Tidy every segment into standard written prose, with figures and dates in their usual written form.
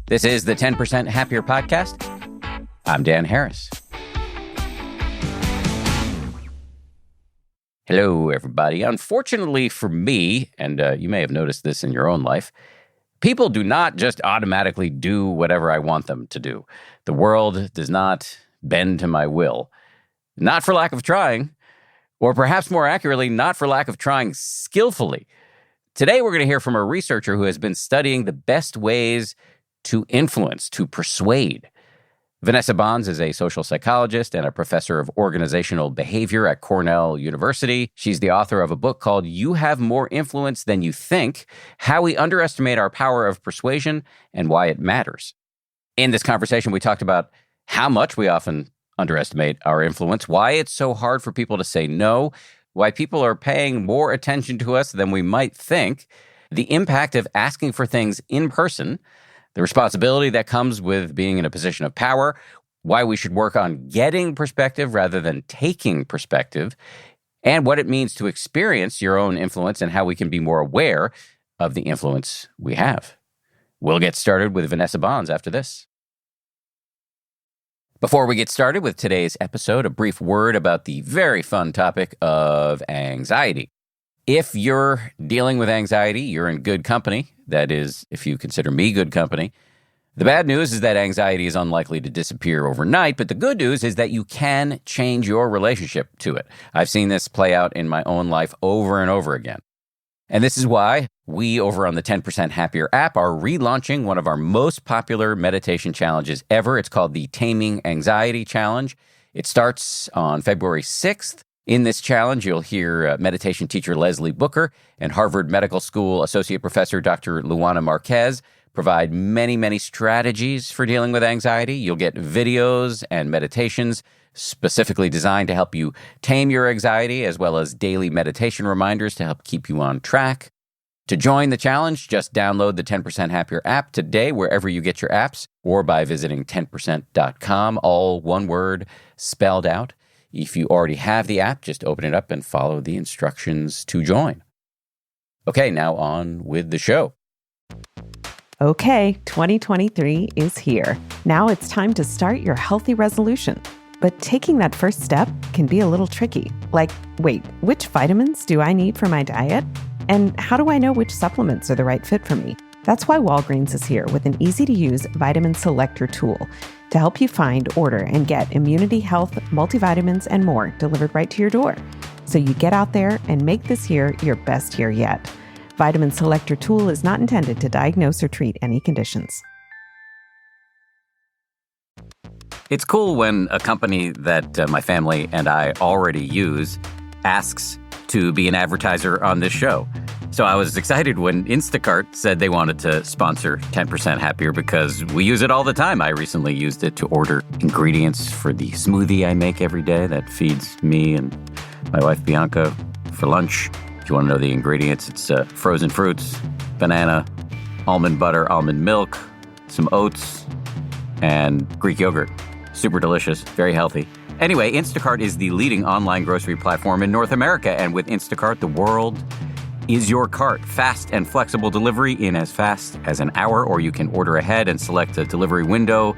This is the 10% Happier Podcast. I'm Dan Harris. Hello, everybody. Unfortunately for me, and you may have noticed this in your own life, people do not just automatically do whatever I want them to do. The world does not bend to my will. Not for lack of trying, or perhaps more accurately, not for lack of trying skillfully. Today, we're going to hear from a researcher who has been studying the best ways to influence, to persuade. Vanessa Bohns is a social psychologist and a professor of organizational behavior at Cornell University. She's the author of a book called You Have More Influence Than You Think: How We Underestimate Our Power of Persuasion and Why It Matters. In this conversation, we talked about how much we often underestimate our influence, why it's so hard for people to say no, why people are paying more attention to us than we might think, the impact of asking for things in person, the responsibility that comes with being in a position of power, why we should work on getting perspective rather than taking perspective, and what it means to experience your own influence and how we can be more aware of the influence we have. We'll get started with Vanessa Bohns after this. Before we get started with today's episode, a brief word about the very fun topic of anxiety. If you're dealing with anxiety, you're in good company. That is, if you consider me good company. The bad news is that anxiety is unlikely to disappear overnight, but the good news is that you can change your relationship to it. I've seen this play out in my own life over and over again. And this is why we over on the 10% Happier app are relaunching one of our most popular meditation challenges ever. It's called the Taming Anxiety Challenge. It starts on February 6th. In this challenge, you'll hear meditation teacher Leslie Booker and Harvard Medical School Associate Professor Dr. Luana Marquez provide many, many strategies for dealing with anxiety. You'll get videos and meditations specifically designed to help you tame your anxiety, as well as daily meditation reminders to help keep you on track. To join the challenge, just download the 10% Happier app today, wherever you get your apps, or by visiting 10%.com, all one word spelled out. If you already have the app, just open it up and follow the instructions to join. Okay, now on with the show. Okay, 2023 is here. Now it's time to start your healthy resolution. But taking that first step can be a little tricky. Like, wait, which vitamins do I need for my diet? And how do I know which supplements are the right fit for me? That's why Walgreens is here with an easy-to-use vitamin selector tool to help you find, order, and get immunity, health, multivitamins, and more delivered right to your door. So you get out there and make this year your best year yet. Vitamin Selector tool is not intended to diagnose or treat any conditions. It's cool when a company that my family and I already use asks to be an advertiser on this show. So I was excited when Instacart said they wanted to sponsor 10% Happier because we use it all the time. I recently used it to order ingredients for the smoothie I make every day that feeds me and my wife Bianca for lunch. If you want to know the ingredients, it's frozen fruits, banana, almond butter, almond milk, some oats, and Greek yogurt. Super delicious, very healthy. Anyway, Instacart is the leading online grocery platform in North America, and with Instacart, the world is your cart. Fast and flexible delivery in as fast as an hour, or you can order ahead and select a delivery window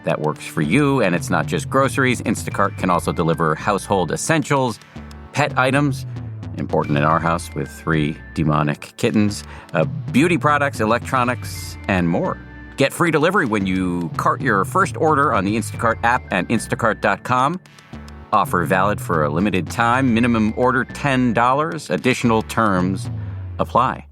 that works for you. And it's not just groceries. Instacart can also deliver household essentials, pet items, important in our house with 3 demonic kittens, beauty products, electronics, and more. Get free delivery when you cart your first order on the Instacart app and instacart.com. Offer valid for a limited time. Minimum order $10. Additional terms apply.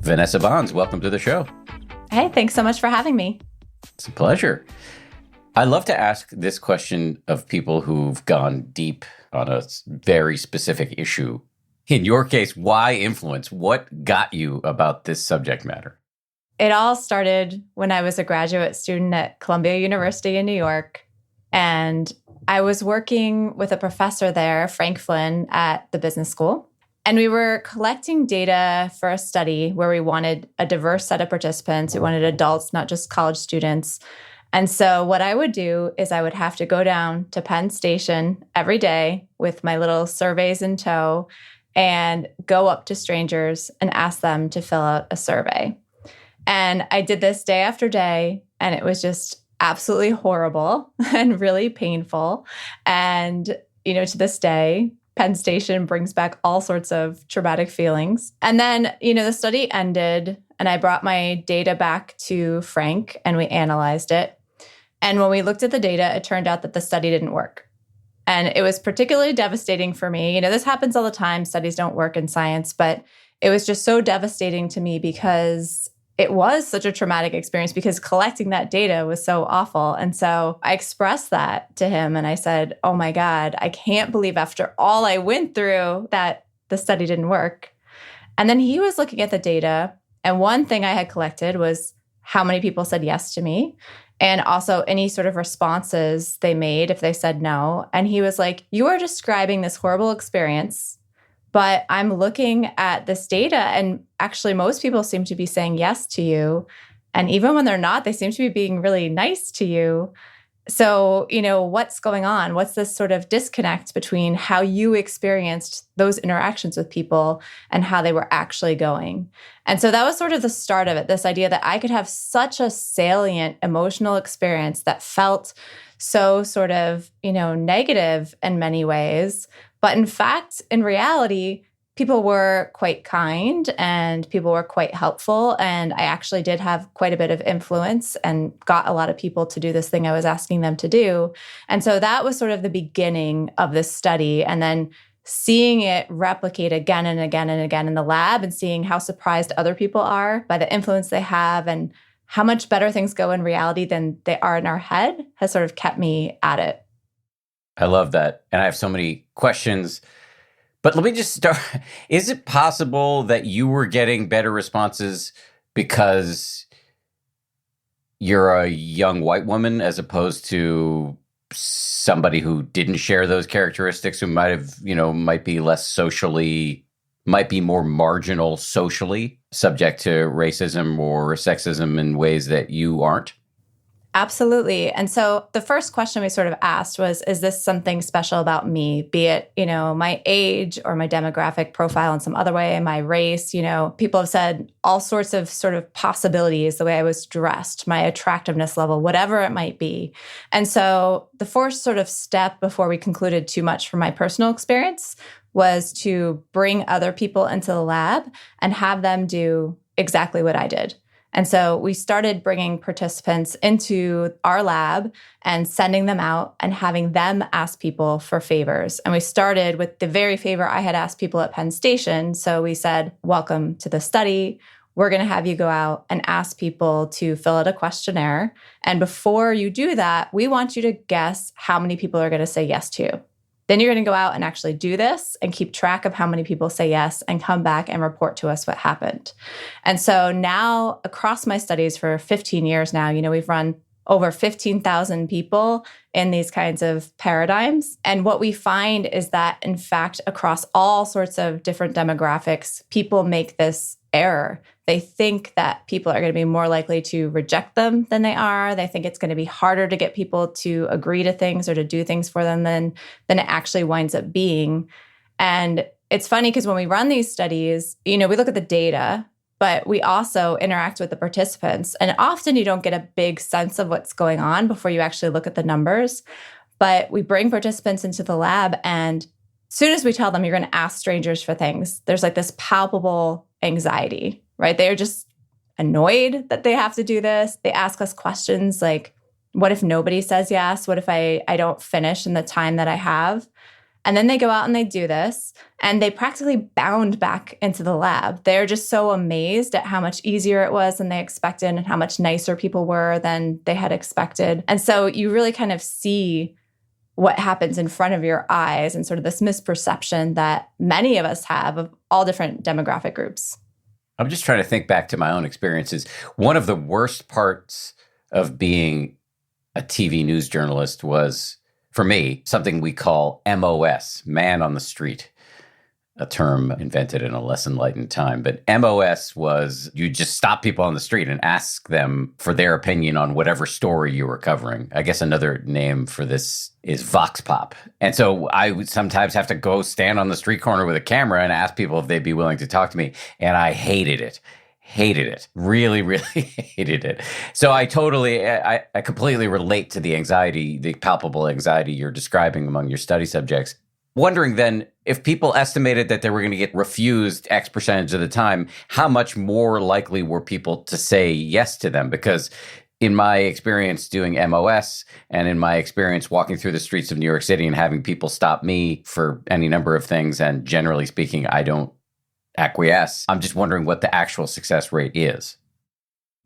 Vanessa Bohns, welcome to the show. Hey, thanks so much for having me. It's a pleasure. I love to ask this question of people who've gone deep on a very specific issue. In your case, why influence? What got you about this subject matter? It all started when I was a graduate student at Columbia University in New York. And I was working with a professor there, Frank Flynn, at the business school. And we were collecting data for a study where we wanted a diverse set of participants. We wanted adults, not just college students. And so what I would do is I would have to go down to Penn Station every day with my little surveys in tow and go up to strangers and ask them to fill out a survey. And I did this day after day, and it was just absolutely horrible and really painful. And, to this day, Penn Station brings back all sorts of traumatic feelings. And then, the study ended, and I brought my data back to Frank, and we analyzed it. And when we looked at the data, it turned out that the study didn't work. And it was particularly devastating for me. This happens all the time. Studies don't work in science, but it was just so devastating to me because it was such a traumatic experience, because collecting that data was so awful. And so I expressed that to him, and I said, oh my God, I can't believe after all I went through that the study didn't work. And then he was looking at the data, and one thing I had collected was how many people said yes to me, and also any sort of responses they made if they said no. And he was like, you are describing this horrible experience, but I'm looking at this data, and actually most people seem to be saying yes to you. And even when they're not, they seem to be being really nice to you. So, what's going on? What's this sort of disconnect between how you experienced those interactions with people and how they were actually going? And so that was sort of the start of it, this idea that I could have such a salient emotional experience that felt so sort of, negative in many ways. But in fact, in reality, people were quite kind and people were quite helpful. And I actually did have quite a bit of influence and got a lot of people to do this thing I was asking them to do. And so that was sort of the beginning of this study. And then seeing it replicate again and again and again in the lab, and seeing how surprised other people are by the influence they have and how much better things go in reality than they are in our head has sort of kept me at it. I love that. And I have so many questions. But let me just start. Is it possible that you were getting better responses because you're a young white woman as opposed to somebody who didn't share those characteristics, who might be less socially, might be more marginal socially, subject to racism or sexism in ways that you aren't? Absolutely. And so the first question we sort of asked was, is this something special about me? Be it, my age or my demographic profile in some other way, my race, people have said all sorts of sort of possibilities, the way I was dressed, my attractiveness level, whatever it might be. And so the first sort of step before we concluded too much from my personal experience was to bring other people into the lab and have them do exactly what I did. And so we started bringing participants into our lab and sending them out and having them ask people for favors. And we started with the very favor I had asked people at Penn Station. So we said, welcome to the study. We're going to have you go out and ask people to fill out a questionnaire. And before you do that, we want you to guess how many people are going to say yes to you. Then you're going to go out and actually do this and keep track of how many people say yes and come back and report to us what happened. And so now across my studies for 15 years now, we've run over 15,000 people in these kinds of paradigms. And what we find is that, in fact, across all sorts of different demographics, people make this error. They think that people are going to be more likely to reject them than they are. They think it's going to be harder to get people to agree to things or to do things for them than it actually winds up being. And it's funny because when we run these studies, we look at the data, but we also interact with the participants. And often you don't get a big sense of what's going on before you actually look at the numbers. But we bring participants into the lab, and as soon as we tell them you're going to ask strangers for things, there's like this palpable anxiety, right? They're just annoyed that they have to do this. They ask us questions like, what if nobody says yes? What if I don't finish in the time that I have? And then they go out and they do this, and they practically bound back into the lab. They're just so amazed at how much easier it was than they expected and how much nicer people were than they had expected. And so you really kind of see what happens in front of your eyes and sort of this misperception that many of us have of all different demographic groups. I'm just trying to think back to my own experiences. One of the worst parts of being a TV news journalist was, for me, something we call MOS, man on the street. a term invented in a less enlightened time. But MOS was you just stop people on the street and ask them for their opinion on whatever story you were covering. I guess another name for this is Vox Pop. And so I would sometimes have to go stand on the street corner with a camera and ask people if they'd be willing to talk to me. And I hated it. Really, really hated it. So I completely relate to the anxiety, the palpable anxiety you're describing among your study subjects. Wondering then, if people estimated that they were going to get refused X percentage of the time, how much more likely were people to say yes to them? Because in my experience doing MOS and in my experience walking through the streets of New York City and having people stop me for any number of things, and generally speaking, I don't acquiesce, I'm just wondering what the actual success rate is.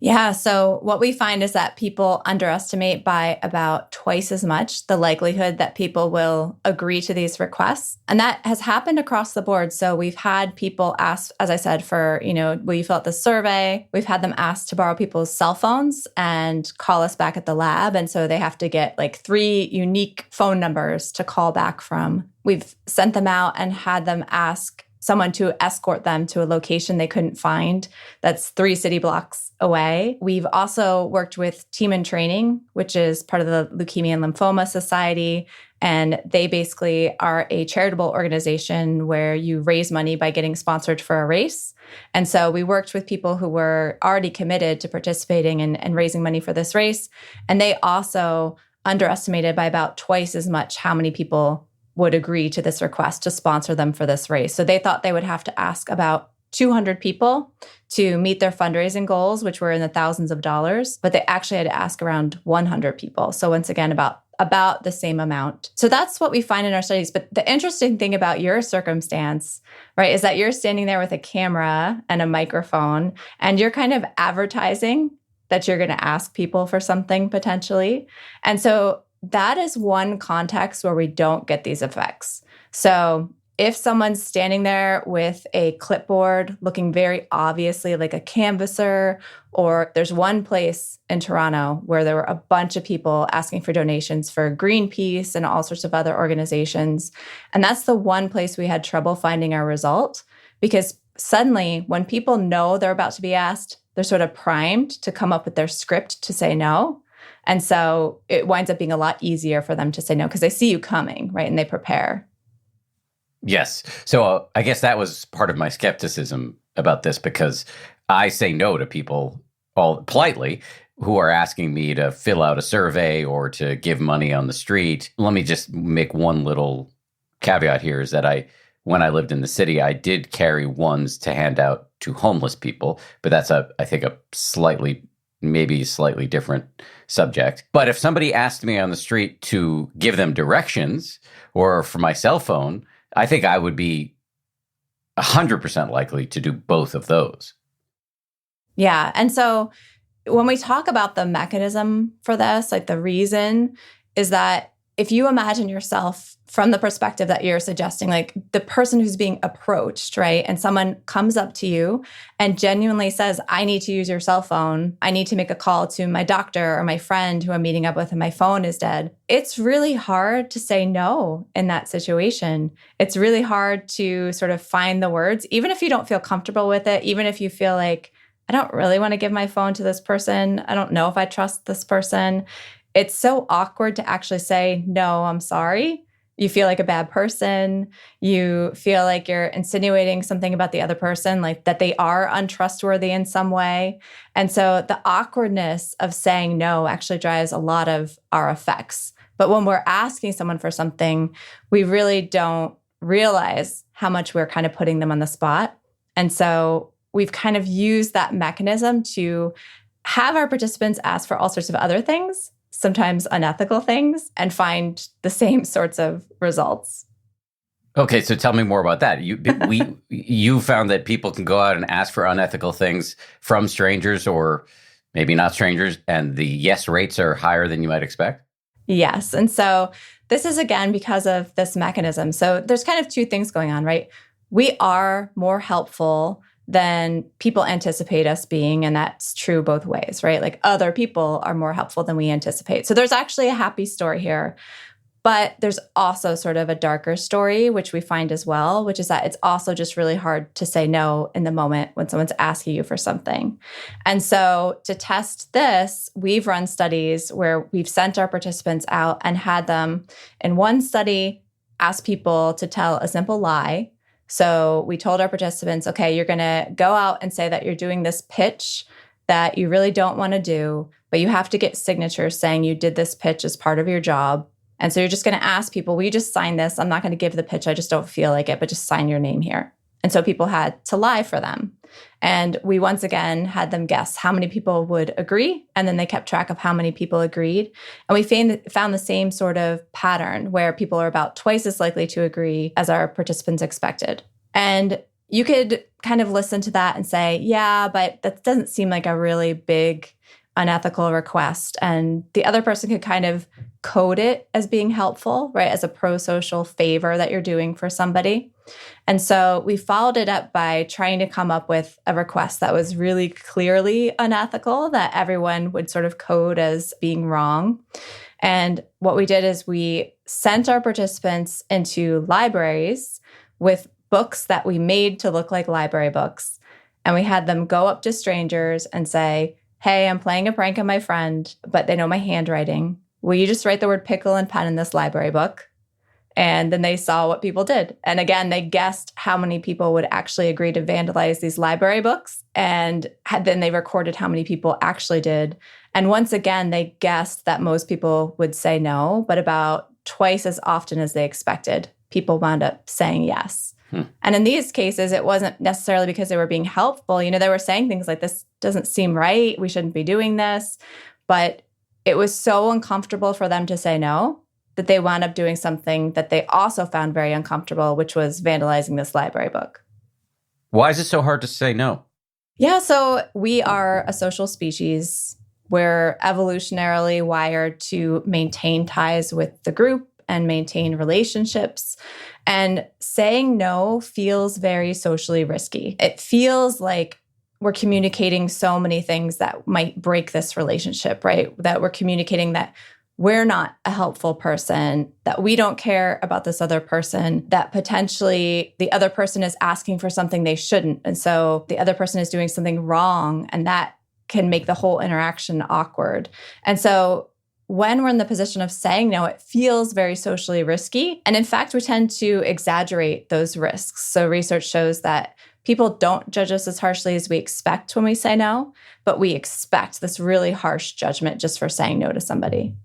Yeah. So what we find is that people underestimate by about twice as much the likelihood that people will agree to these requests. And that has happened across the board. So we've had people ask, as I said, for, will you fill out the survey? We've had them ask to borrow people's cell phones and call us back at the lab. And so they have to get like 3 unique phone numbers to call back from. We've sent them out and had them ask someone to escort them to a location they couldn't find that's 3 city blocks away. We've also worked with Team in Training, which is part of the Leukemia and Lymphoma Society. And they basically are a charitable organization where you raise money by getting sponsored for a race. And so we worked with people who were already committed to participating and raising money for this race. And they also underestimated by about twice as much how many people would agree to this request to sponsor them for this race. So they thought they would have to ask about 200 people to meet their fundraising goals, which were in the thousands of dollars, but they actually had to ask around 100 people. So once again, about the same amount. So that's what we find in our studies. But the interesting thing about your circumstance, right, is that you're standing there with a camera and a microphone, and you're kind of advertising that you're going to ask people for something potentially. And so that is one context where we don't get these effects. So if someone's standing there with a clipboard looking very obviously like a canvasser, or there's one place in Toronto where there were a bunch of people asking for donations for Greenpeace and all sorts of other organizations. And that's the one place we had trouble finding our result, because suddenly when people know they're about to be asked, they're sort of primed to come up with their script to say no. And so it winds up being a lot easier for them to say no because they see you coming, right? And they prepare. Yes. So I guess that was part of my skepticism about this, because I say no to people all politely who are asking me to fill out a survey or to give money on the street. Let me just make one little caveat here, is that when I lived in the city, I did carry ones to hand out to homeless people, but that's I think a maybe slightly different subject. But if somebody asked me on the street to give them directions or for my cell phone, I think I would be 100% likely to do both of those. Yeah. And so when we talk about the mechanism for this, like the reason is that if you imagine yourself from the perspective that you're suggesting, like the person who's being approached, right? And someone comes up to you and genuinely says, I need to use your cell phone. I need to make a call to my doctor or my friend who I'm meeting up with and my phone is dead. It's really hard to say no in that situation. It's really hard to sort of find the words, even if you don't feel comfortable with it, even if you feel like, I don't really want to give my phone to this person. I don't know if I trust this person. It's so awkward to actually say, no, I'm sorry. You feel like a bad person. You feel like you're insinuating something about the other person, like that they are untrustworthy in some way. And so the awkwardness of saying no actually drives a lot of our effects. But when we're asking someone for something, we really don't realize how much we're kind of putting them on the spot. And so we've kind of used that mechanism to have our participants ask for all sorts of other things, sometimes unethical things, and find the same sorts of results. Okay, so tell me more about that. You found that people can go out and ask for unethical things from strangers, or maybe not strangers, and the yes rates are higher than you might expect? Yes. And so this is, again, because of this mechanism. So there's kind of two things going on, right? We are more helpful than people anticipate us being. And that's true both ways, right? Like other people are more helpful than we anticipate. So there's actually a happy story here. But there's also sort of a darker story, which we find as well, which is that it's also just really hard to say no in the moment when someone's asking you for something. And so to test this, we've run studies where we've sent our participants out and had them, in one study, ask people to tell a simple lie. So we told our participants, okay, you're going to go out and say that you're doing this pitch that you really don't want to do, but you have to get signatures saying you did this pitch as part of your job. And so you're just going to ask people, will you just sign this? I'm not going to give the pitch. I just don't feel like it, but just sign your name here. And so people had to lie for them. And we once again had them guess how many people would agree. And then they kept track of how many people agreed. And we found the same sort of pattern where people are about twice as likely to agree as our participants expected. And you could kind of listen to that and say, yeah, but that doesn't seem like a really big unethical request. And the other person could kind of code it as being helpful, right? As a pro-social favor that you're doing for somebody. And so we followed it up by trying to come up with a request that was really clearly unethical, that everyone would sort of code as being wrong. And what we did is we sent our participants into libraries with books that we made to look like library books. And we had them go up to strangers and say, hey, I'm playing a prank on my friend, but they know my handwriting. Will you just write the word pickle and pen in this library book? And then they saw what people did. And again, they guessed how many people would actually agree to vandalize these library books. And then they recorded how many people actually did. And once again, they guessed that most people would say no, but about twice as often as they expected, people wound up saying yes. And in these cases, it wasn't necessarily because they were being helpful. They were saying things like, this doesn't seem right. We shouldn't be doing this. But it was so uncomfortable for them to say no that they wound up doing something that they also found very uncomfortable, which was vandalizing this library book. Why is it so hard to say no? Yeah, so we are a social species. We're evolutionarily wired to maintain ties with the group and maintain relationships. And saying no feels very socially risky. It feels like we're communicating so many things that might break this relationship, right? That we're communicating that we're not a helpful person, that we don't care about this other person, that potentially the other person is asking for something they shouldn't. And so the other person is doing something wrong, and that can make the whole interaction awkward. And so when we're in the position of saying no, it feels very socially risky. And in fact, we tend to exaggerate those risks. So research shows that people don't judge us as harshly as we expect when we say no, but we expect this really harsh judgment just for saying no to somebody.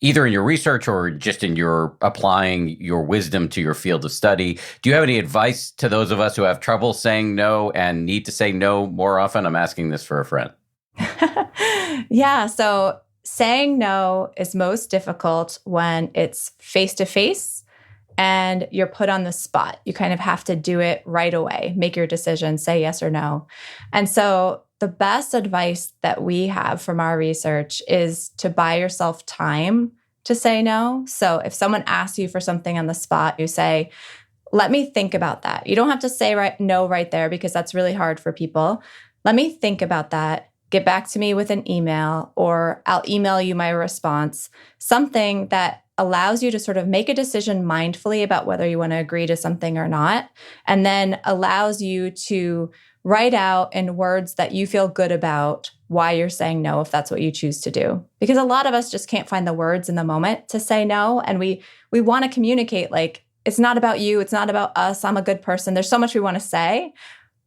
Either in your research or just in your applying your wisdom to your field of study, do you have any advice to those of us who have trouble saying no and need to say no more often? I'm asking this for a friend. Yeah. So saying no is most difficult when it's face-to-face and you're put on the spot. You kind of have to do it right away, make your decision, say yes or no. And so the best advice that we have from our research is to buy yourself time to say no. So if someone asks you for something on the spot, you say, let me think about that. You don't have to say no right there because that's really hard for people. Let me think about that. Get back to me with an email, or I'll email you my response, something that allows you to sort of make a decision mindfully about whether you want to agree to something or not, and then allows you to write out in words that you feel good about why you're saying no, if that's what you choose to do. Because a lot of us just can't find the words in the moment to say no, and we want to communicate like, it's not about you, it's not about us, I'm a good person. There's so much we want to say,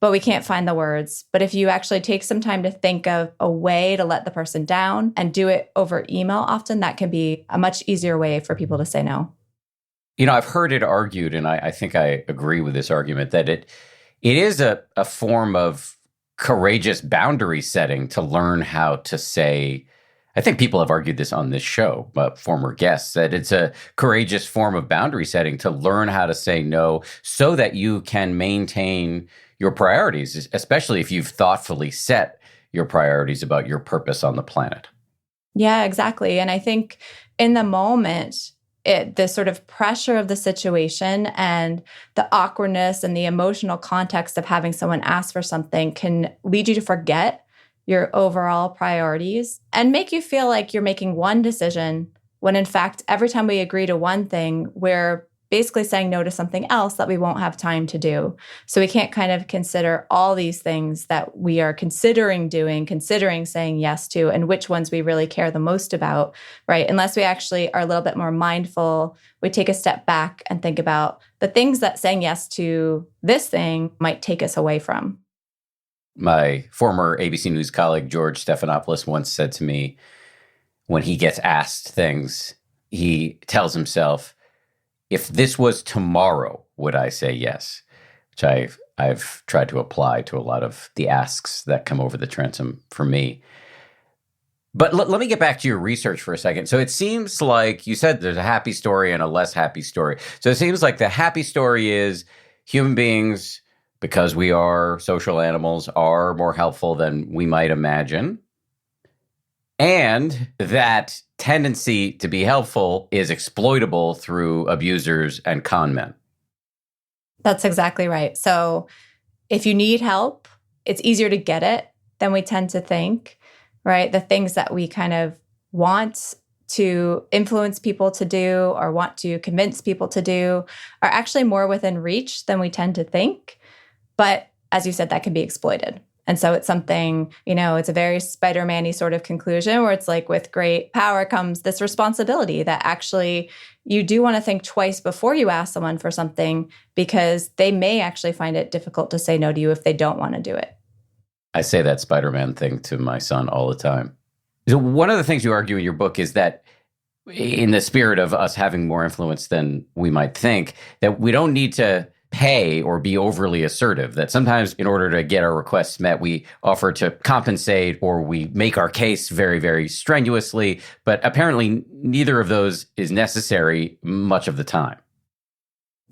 but we can't find the words. But if you actually take some time to think of a way to let the person down and do it over email, often that can be a much easier way for people to say no. I've heard it argued, and I think I agree with this argument, that it is a form of courageous boundary setting to learn how to say. I think people have argued this on this show, former guests, that it's a courageous form of boundary setting to learn how to say no so that you can maintain your priorities, especially if you've thoughtfully set your priorities about your purpose on the planet. Yeah, exactly. And I think in the moment, the sort of pressure of the situation and the awkwardness and the emotional context of having someone ask for something can lead you to forget your overall priorities and make you feel like you're making one decision when in fact, every time we agree to one thing, we're basically saying no to something else that we won't have time to do. So we can't kind of consider all these things that we are considering doing, considering saying yes to, and which ones we really care the most about, right? Unless we actually are a little bit more mindful, we take a step back and think about the things that saying yes to this thing might take us away from. My former ABC News colleague, George Stephanopoulos, once said to me, when he gets asked things, he tells himself, if this was tomorrow, would I say yes? Which I've tried to apply to a lot of the asks that come over the transom for me. But let me get back to your research for a second. So it seems like you said there's a happy story and a less happy story. So it seems like the happy story is human beings, because we are social animals, are more helpful than we might imagine. And that tendency to be helpful is exploitable through abusers and con men. That's exactly right. So if you need help, it's easier to get it than we tend to think, right? The things that we kind of want to influence people to do or want to convince people to do are actually more within reach than we tend to think. But as you said, that can be exploited. And so it's something, it's a very Spider-Man-y sort of conclusion where it's like with great power comes this responsibility that actually you do want to think twice before you ask someone for something because they may actually find it difficult to say no to you if they don't want to do it. I say that Spider-Man thing to my son all the time. So one of the things you argue in your book is that in the spirit of us having more influence than we might think, that we don't need to pay or be overly assertive, that sometimes in order to get our requests met, we offer to compensate or we make our case very, very strenuously. But apparently neither of those is necessary much of the time.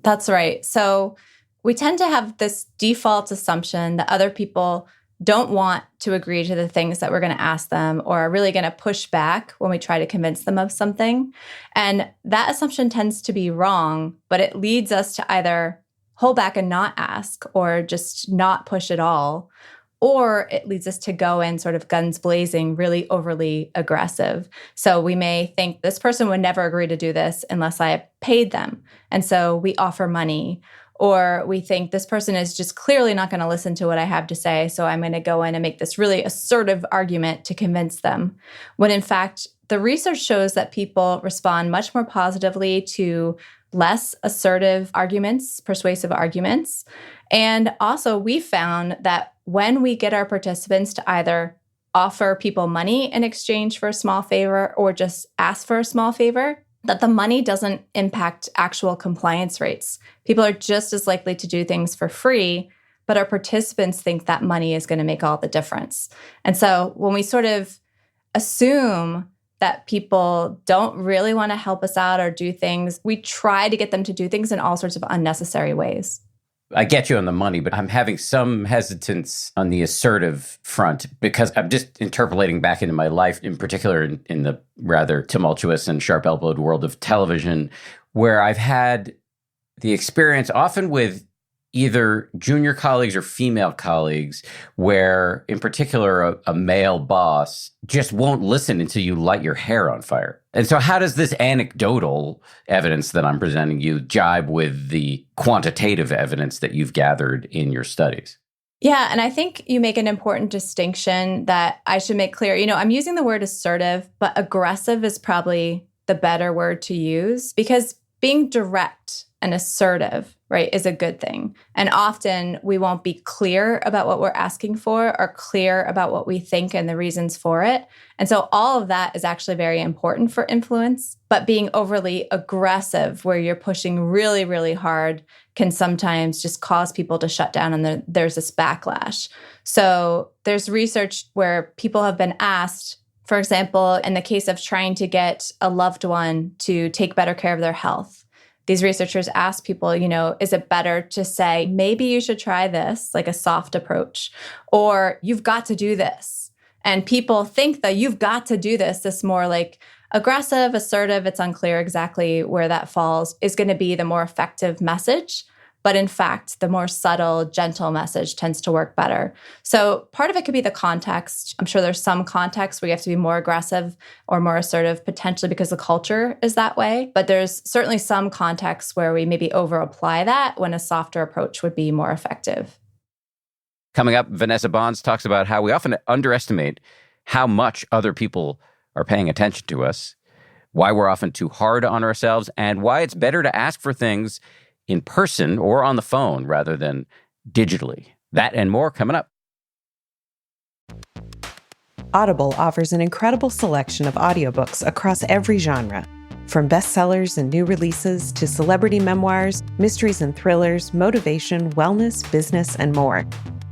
That's right. So we tend to have this default assumption that other people don't want to agree to the things that we're going to ask them or are really going to push back when we try to convince them of something. And that assumption tends to be wrong, but it leads us to either hold back and not ask or just not push at all, or it leads us to go in sort of guns blazing, really overly aggressive. So we may think this person would never agree to do this unless I paid them. And so we offer money. Or we think this person is just clearly not going to listen to what I have to say, so I'm going to go in and make this really assertive argument to convince them. When in fact, the research shows that people respond much more positively to less assertive arguments, persuasive arguments. And also, we found that when we get our participants to either offer people money in exchange for a small favor or just ask for a small favor, that the money doesn't impact actual compliance rates. People are just as likely to do things for free, but our participants think that money is going to make all the difference. And so when we sort of assume that people don't really want to help us out or do things, we try to get them to do things in all sorts of unnecessary ways. I get you on the money, but I'm having some hesitance on the assertive front because I'm just interpolating back into my life, in particular in the rather tumultuous and sharp-elbowed world of television, where I've had the experience often with either junior colleagues or female colleagues where, in particular, a male boss just won't listen until you light your hair on fire. And so how does this anecdotal evidence that I'm presenting you jibe with the quantitative evidence that you've gathered in your studies? Yeah, and I think you make an important distinction that I should make clear. I'm using the word assertive, but aggressive is probably the better word to use because being direct and assertive, right, is a good thing. And often we won't be clear about what we're asking for or clear about what we think and the reasons for it. And so all of that is actually very important for influence. But being overly aggressive, where you're pushing really, really hard, can sometimes just cause people to shut down and there's this backlash. So there's research where people have been asked, for example, in the case of trying to get a loved one to take better care of their health. These researchers ask people, is it better to say, maybe you should try this, like a soft approach, or you've got to do this. And people think that you've got to do this more like aggressive, assertive, it's unclear exactly where that falls, is going to be the more effective message. But in fact, the more subtle, gentle message tends to work better. So part of it could be the context. I'm sure there's some context where you have to be more aggressive or more assertive, potentially because the culture is that way. But there's certainly some context where we maybe over-apply that when a softer approach would be more effective. Coming up, Vanessa Bohns talks about how we often underestimate how much other people are paying attention to us, why we're often too hard on ourselves, and why it's better to ask for things in person or on the phone rather than digitally. That and more coming up. Audible offers an incredible selection of audiobooks across every genre. From bestsellers and new releases to celebrity memoirs, mysteries and thrillers, motivation, wellness, business, and more.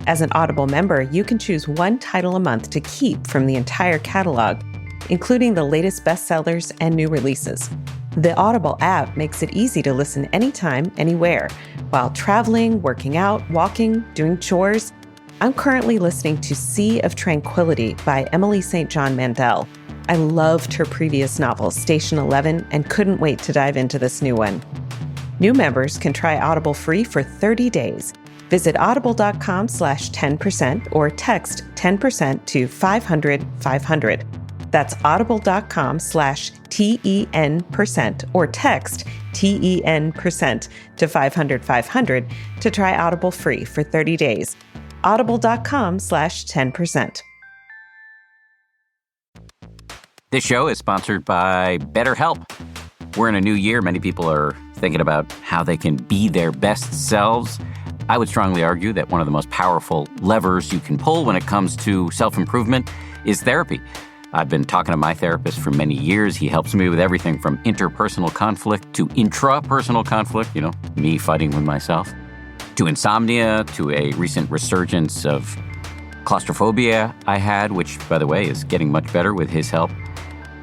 As an Audible member, you can choose one title a month to keep from the entire catalog, including the latest bestsellers and new releases. The Audible app makes it easy to listen anytime, anywhere, while traveling, working out, walking, doing chores. I'm currently listening to Sea of Tranquility by Emily St. John Mandel. I loved her previous novel, Station 11, and couldn't wait to dive into this new one. New members can try Audible free for 30 days. Visit audible.com/10% or text 10% to 500-500. That's audible.com/TEN% or text TEN% to 500-500 to try Audible free for 30 days. Audible.com/10%. This show is sponsored by BetterHelp. We're in a new year. Many people are thinking about how they can be their best selves. I would strongly argue that one of the most powerful levers you can pull when it comes to self-improvement is therapy. I've been talking to my therapist for many years. He helps me with everything from interpersonal conflict to intrapersonal conflict, me fighting with myself, to insomnia, to a recent resurgence of claustrophobia I had, which, by the way, is getting much better with his help.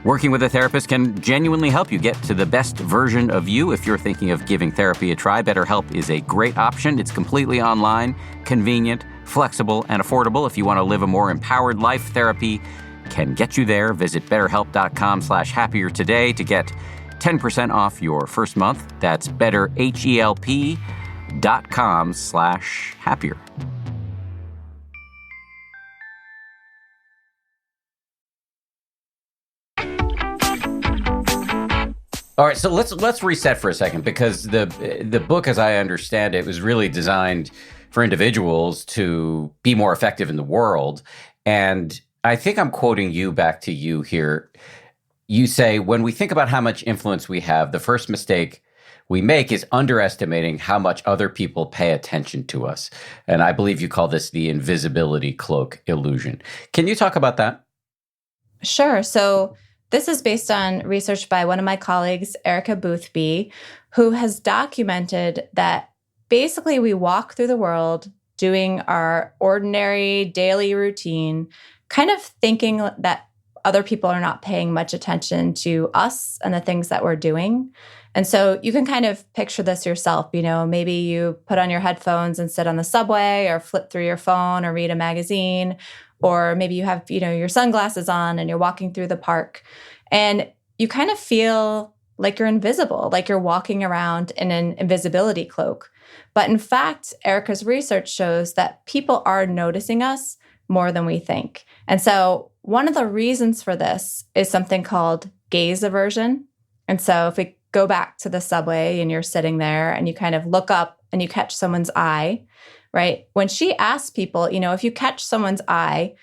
Working with a therapist can genuinely help you get to the best version of you. If you're thinking of giving therapy a try, BetterHelp is a great option. It's completely online, convenient, flexible, and affordable. If you want to live a more empowered life, therapy can get you there. Visit betterhelp.com/happier today to get 10% off your first month. That's betterhelp.com/happier. All right, so let's reset for a second, because the book, as I understand it, was really designed for individuals to be more effective in the world. And I think I'm quoting you back to you here. You say, when we think about how much influence we have, the first mistake we make is underestimating how much other people pay attention to us. And I believe you call this the invisibility cloak illusion. Can you talk about that? Sure. So this is based on research by one of my colleagues, Erica Boothby, who has documented that basically we walk through the world doing our ordinary daily routine, kind of thinking that other people are not paying much attention to us and the things that we're doing. And so you can kind of picture this yourself. Maybe you put on your headphones and sit on the subway or flip through your phone or read a magazine. Or maybe you have, your sunglasses on and you're walking through the park and you kind of feel like you're invisible, like you're walking around in an invisibility cloak. But in fact, Erica's research shows that people are noticing us more than we think. And so one of the reasons for this is something called gaze aversion. And so if we go back to the subway and you're sitting there and you kind of look up and you catch someone's eye, right? When she asks people, if you catch someone's eye,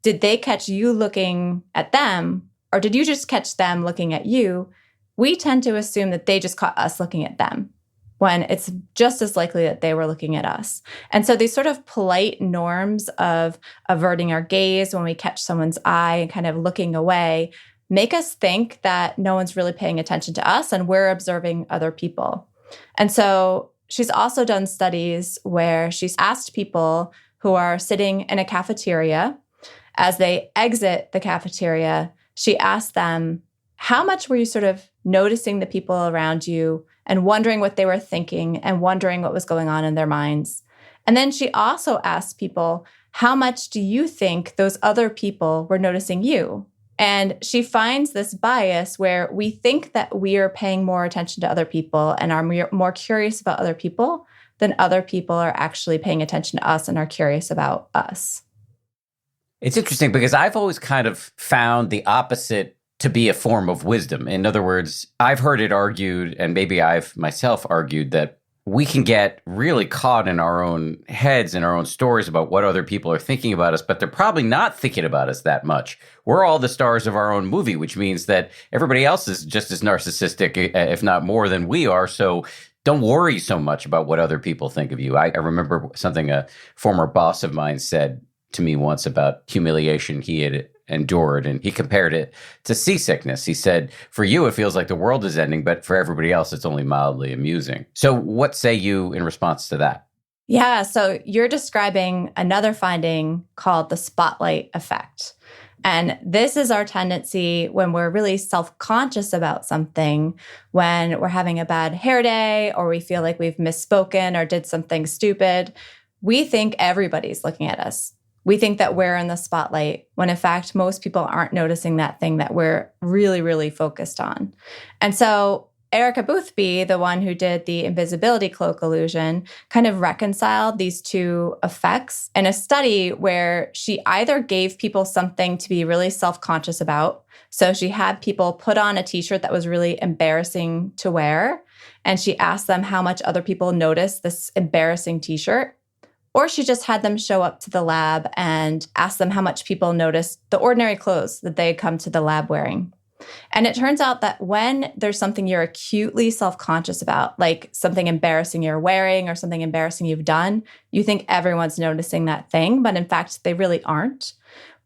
did they catch you looking at them or did you just catch them looking at you? We tend to assume that they just caught us looking at them when it's just as likely that they were looking at us. And so these sort of polite norms of averting our gaze when we catch someone's eye and kind of looking away make us think that no one's really paying attention to us and we're observing other people. And so she's also done studies where she's asked people who are sitting in a cafeteria, as they exit the cafeteria, she asked them, how much were you sort of noticing the people around you and wondering what they were thinking and wondering what was going on in their minds? And then she also asked people, how much do you think those other people were noticing you? And she finds this bias where we think that we are paying more attention to other people and are more curious about other people, then other people are actually paying attention to us and are curious about us. It's interesting because I've always kind of found the opposite to be a form of wisdom. In other words, I've heard it argued, and maybe I've myself argued, that we can get really caught in our own heads and our own stories about what other people are thinking about us, but they're probably not thinking about us that much. We're all the stars of our own movie, which means that everybody else is just as narcissistic, if not more, than we are. So don't worry so much about what other people think of you. I remember something a former boss of mine said to me once about humiliation he had endured, and he compared it to seasickness. He said, for you, it feels like the world is ending, but for everybody else, it's only mildly amusing. So what say you in response to that? Yeah, so you're describing another finding called the spotlight effect. And this is our tendency when we're really self-conscious about something, when we're having a bad hair day, or we feel like we've misspoken or did something stupid. We think everybody's looking at us. We think that we're in the spotlight when in fact, most people aren't noticing that thing that we're really, really focused on. And so Erica Boothby, the one who did the invisibility cloak illusion, kind of reconciled these two effects in a study where she either gave people something to be really self-conscious about. So she had people put on a t-shirt that was really embarrassing to wear, and she asked them how much other people noticed this embarrassing t-shirt. Or she just had them show up to the lab and ask them how much people noticed the ordinary clothes that they had come to the lab wearing. And it turns out that when there's something you're acutely self-conscious about, like something embarrassing you're wearing or something embarrassing you've done, you think everyone's noticing that thing, but in fact, they really aren't.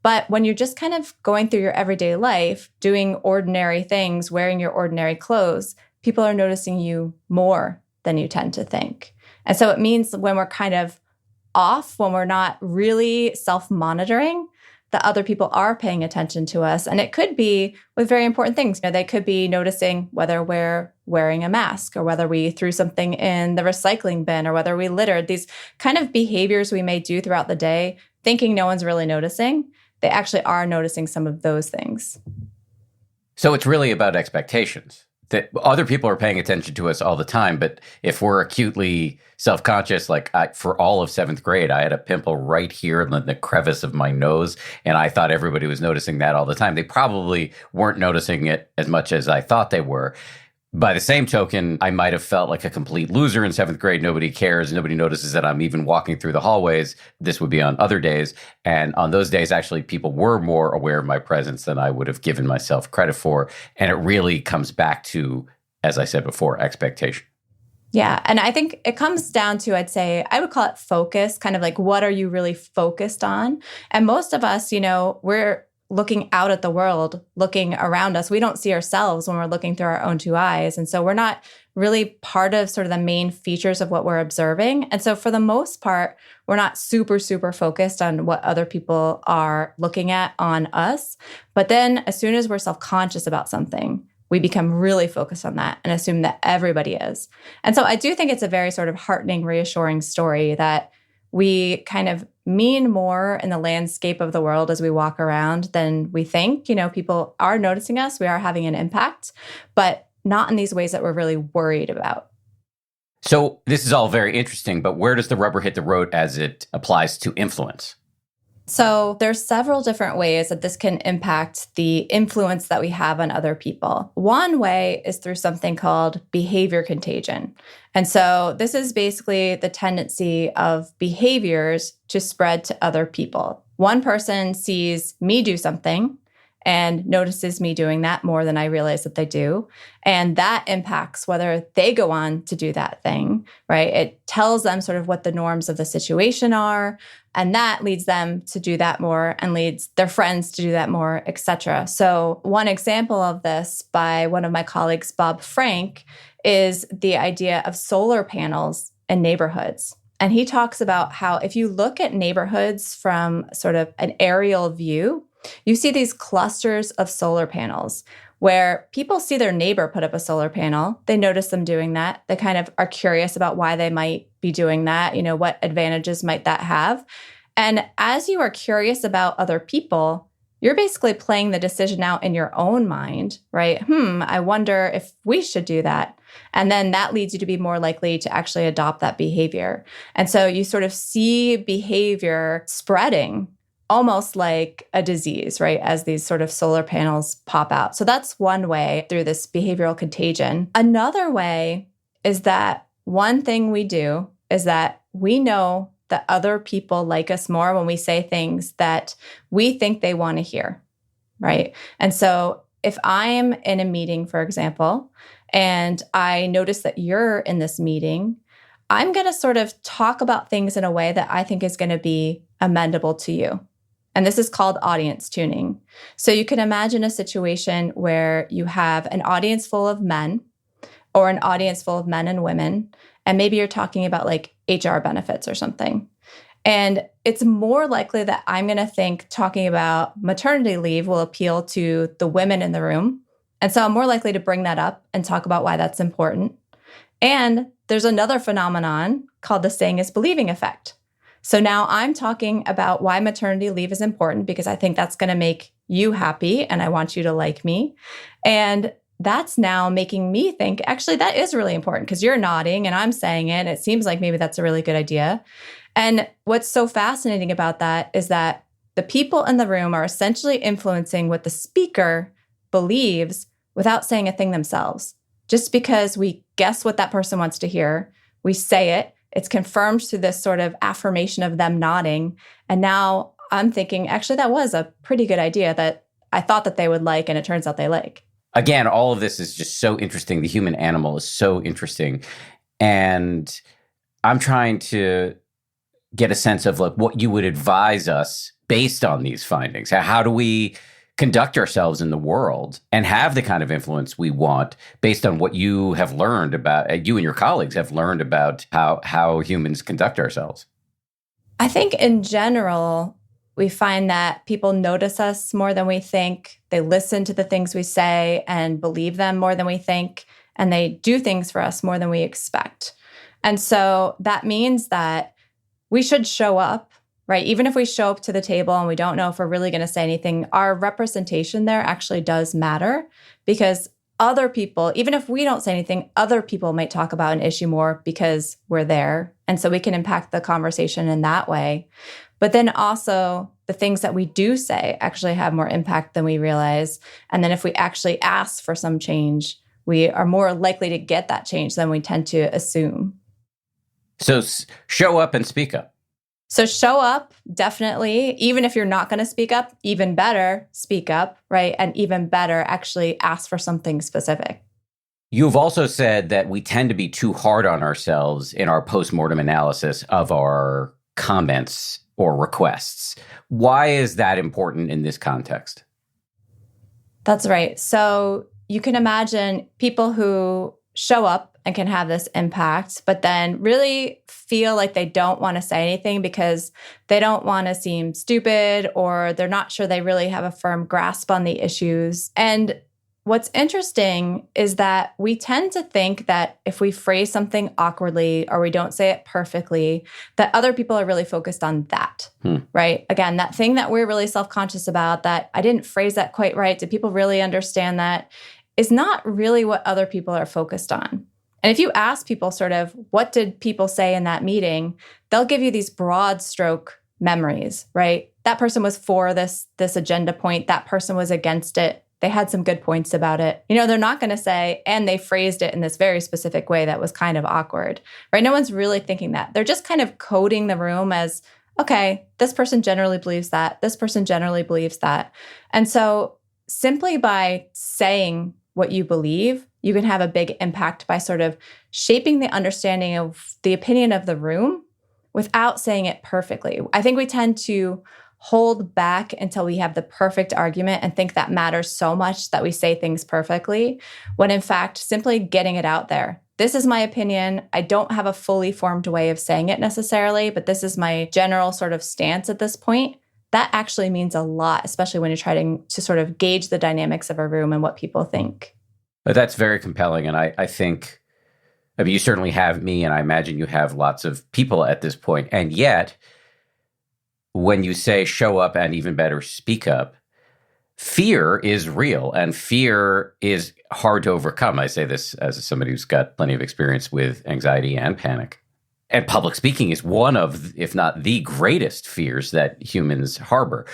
But when you're just kind of going through your everyday life, doing ordinary things, wearing your ordinary clothes, people are noticing you more than you tend to think. And so it means when we're kind of off, when we're not really self-monitoring, that other people are paying attention to us. And it could be with very important things. They could be noticing whether we're wearing a mask or whether we threw something in the recycling bin or whether we littered. These kind of behaviors we may do throughout the day, thinking no one's really noticing, they actually are noticing some of those things. So it's really about expectations. That other people are paying attention to us all the time. But if we're acutely self-conscious, like for all of seventh grade, I had a pimple right here in the crevice of my nose, and I thought everybody was noticing that all the time. They probably weren't noticing it as much as I thought they were. By the same token, I might have felt like a complete loser in seventh grade. Nobody cares. Nobody notices that I'm even walking through the hallways. This would be on other days. And on those days, actually, people were more aware of my presence than I would have given myself credit for. And it really comes back to, as I said before, expectation. Yeah. And I think it comes down to, I'd say, I would call it focus, kind of like, what are you really focused on? And most of us, we're looking out at the world, looking around us. We don't see ourselves when we're looking through our own two eyes. And so we're not really part of sort of the main features of what we're observing. And so for the most part, we're not super, super focused on what other people are looking at on us. But then as soon as we're self-conscious about something, we become really focused on that and assume that everybody is. And so I do think it's a very sort of heartening, reassuring story that we kind of mean more in the landscape of the world as we walk around than we think. People are noticing us. We are having an impact, but not in these ways that we're really worried about. So this is all very interesting, but where does the rubber hit the road as it applies to influence? So there's several different ways that this can impact the influence that we have on other people. One way is through something called behavior contagion. And so this is basically the tendency of behaviors to spread to other people. One person sees me do something and notices me doing that more than I realize that they do. And that impacts whether they go on to do that thing, right? It tells them sort of what the norms of the situation are. And that leads them to do that more and leads their friends to do that more, et cetera. So one example of this by one of my colleagues, Bob Frank, is the idea of solar panels in neighborhoods. And he talks about how if you look at neighborhoods from sort of an aerial view, you see these clusters of solar panels where people see their neighbor put up a solar panel. They notice them doing that. They kind of are curious about why they might be doing that. What advantages might that have? And as you are curious about other people, you're basically playing the decision out in your own mind, right? I wonder if we should do that. And then that leads you to be more likely to actually adopt that behavior. And so you sort of see behavior spreading almost like a disease, right? As these sort of solar panels pop out. So that's one way through this behavioral contagion. Another way is that one thing we do is that we know that other people like us more when we say things that we think they want to hear, right? And so if I'm in a meeting, for example, and I notice that you're in this meeting, I'm going to sort of talk about things in a way that I think is going to be amendable to you. And this is called audience tuning. So you can imagine a situation where you have an audience full of men or an audience full of men and women, and maybe you're talking about like HR benefits or something. And it's more likely that I'm going to think talking about maternity leave will appeal to the women in the room. And so I'm more likely to bring that up and talk about why that's important. And there's another phenomenon called the saying is believing effect. So now I'm talking about why maternity leave is important because I think that's going to make you happy and I want you to like me. And that's now making me think, actually, that is really important because you're nodding and I'm saying it. It seems like maybe that's a really good idea. And what's so fascinating about that is that the people in the room are essentially influencing what the speaker believes without saying a thing themselves. Just because we guess what that person wants to hear, we say it, it's confirmed through this sort of affirmation of them nodding. And now I'm thinking, actually, that was a pretty good idea that I thought that they would like, and it turns out they like. Again, all of this is just so interesting. The human animal is so interesting. And I'm trying to get a sense of like what you would advise us based on these findings. How do we conduct ourselves in the world and have the kind of influence we want based on what you have learned about, you and your colleagues have learned about how humans conduct ourselves? I think in general, we find that people notice us more than we think. They listen to the things we say and believe them more than we think. And they do things for us more than we expect. And so that means that we should show up, right? Even if we show up to the table and we don't know if we're really going to say anything, our representation there actually does matter because other people, even if we don't say anything, other people might talk about an issue more because we're there. And so we can impact the conversation in that way. But then also the things that we do say actually have more impact than we realize. And then if we actually ask for some change, we are more likely to get that change than we tend to assume. So show up and speak up. So show up, definitely. Even if you're not going to speak up, even better, speak up, right? And even better, actually ask for something specific. You've also said that we tend to be too hard on ourselves in our postmortem analysis of our comments or requests. Why is that important in this context? That's right. So you can imagine people who show up and can have this impact, but then really feel like they don't want to say anything because they don't want to seem stupid or they're not sure they really have a firm grasp on the issues. And what's interesting is that we tend to think that if we phrase something awkwardly or we don't say it perfectly, that other people are really focused on that, right? Again, that thing that we're really self-conscious about, that I didn't phrase that quite right. Did people really understand that? Is not really what other people are focused on. And if you ask people sort of, what did people say in that meeting? They'll give you these broad stroke memories, right? That person was for this agenda point. That person was against it. They had some good points about it. You know, they're not going to say, and they phrased it in this very specific way that was kind of awkward, right? No one's really thinking that. They're just kind of coding the room as, okay, this person generally believes that. This person generally believes that. And so simply by saying what you believe, you can have a big impact by sort of shaping the understanding of the opinion of the room without saying it perfectly. I think we tend to hold back until we have the perfect argument and think that matters so much that we say things perfectly, when in fact, simply getting it out there. This is my opinion. I don't have a fully formed way of saying it necessarily, but this is my general sort of stance at this point. That actually means a lot, especially when you're trying to sort of gauge the dynamics of a room and what people think. That's very compelling. And I think, I mean, you certainly have me, and I imagine you have lots of people at this point. And yet, when you say show up and even better, speak up, fear is real and fear is hard to overcome. I say this as somebody who's got plenty of experience with anxiety and panic. And public speaking is one of, if not the greatest fears that humans harbor.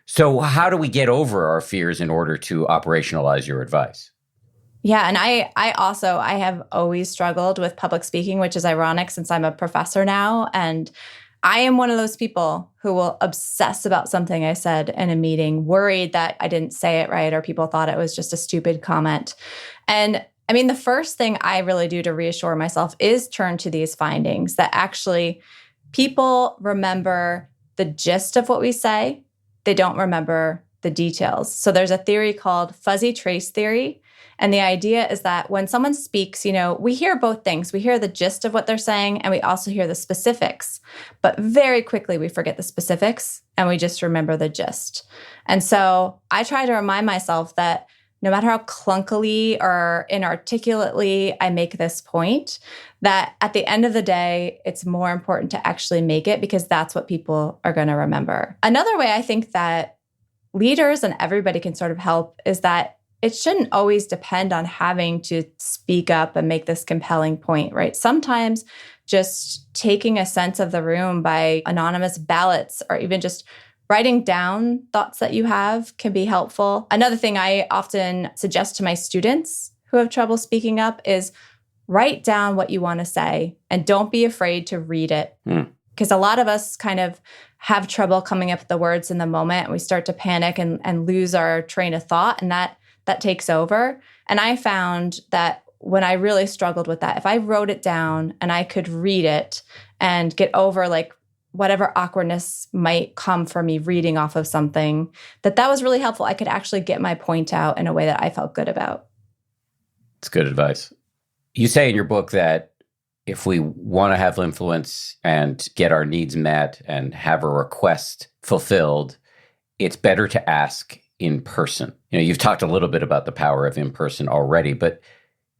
So how do we get over our fears in order to operationalize your advice? Yeah. And I have always struggled with public speaking, which is ironic since I'm a professor now. And I am one of those people who will obsess about something I said in a meeting, worried that I didn't say it right or people thought it was just a stupid comment. And I mean, the first thing I really do to reassure myself is turn to these findings that actually people remember the gist of what we say. They don't remember the details. So there's a theory called fuzzy trace theory. And the idea is that when someone speaks, we hear both things. We hear the gist of what they're saying, and we also hear the specifics. But very quickly, we forget the specifics, and we just remember the gist. And so I try to remind myself that no matter how clunkily or inarticulately I make this point, that at the end of the day, it's more important to actually make it because that's what people are going to remember. Another way I think that leaders and everybody can sort of help is that it shouldn't always depend on having to speak up and make this compelling point, right? Sometimes just taking a sense of the room by anonymous ballots or even just writing down thoughts that you have can be helpful. Another thing I often suggest to my students who have trouble speaking up is write down what you want to say and don't be afraid to read it. Because a lot of us kind of have trouble coming up with the words in the moment. We start to panic and lose our train of thought, and that takes over. And I found that when I really struggled with that, if I wrote it down and I could read it and get over like whatever awkwardness might come from me reading off of something, that was really helpful. I could actually get my point out in a way that I felt good about. It's good advice. You say in your book that if we want to have influence and get our needs met and have a request fulfilled, it's better to ask in person. You've talked a little bit about the power of in person already, but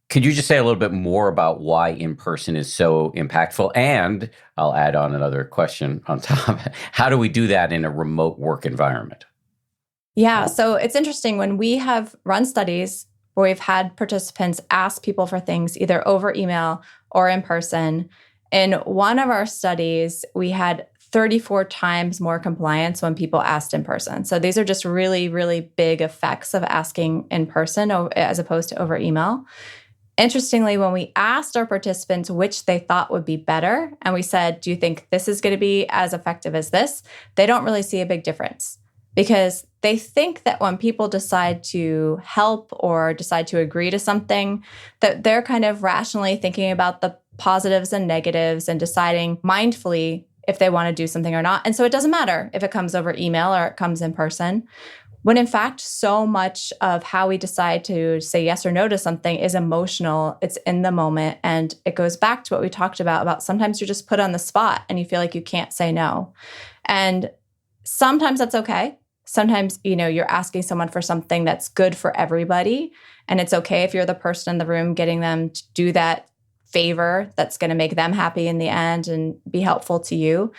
could you just say a little bit more about why in person is so impactful? And I'll add on another question on top. How do we do that in a remote work environment? Yeah, so it's interesting when we have run studies where we've had participants ask people for things either over email or in person. In one of our studies, we had 34 times more compliance when people asked in person. So these are just really, really big effects of asking in person as opposed to over email. Interestingly, when we asked our participants which they thought would be better, and we said, do you think this is going to be as effective as this? They don't really see a big difference because they think that when people decide to help or decide to agree to something, that they're kind of rationally thinking about the positives and negatives and deciding mindfully if they want to do something or not. And so it doesn't matter if it comes over email or it comes in person. When in fact, so much of how we decide to say yes or no to something is emotional, it's in the moment. And it goes back to what we talked about sometimes you're just put on the spot and you feel like you can't say no. And sometimes that's okay. Sometimes, you're asking someone for something that's good for everybody. And it's okay if you're the person in the room getting them to do that favor that's going to make them happy in the end and be helpful to you.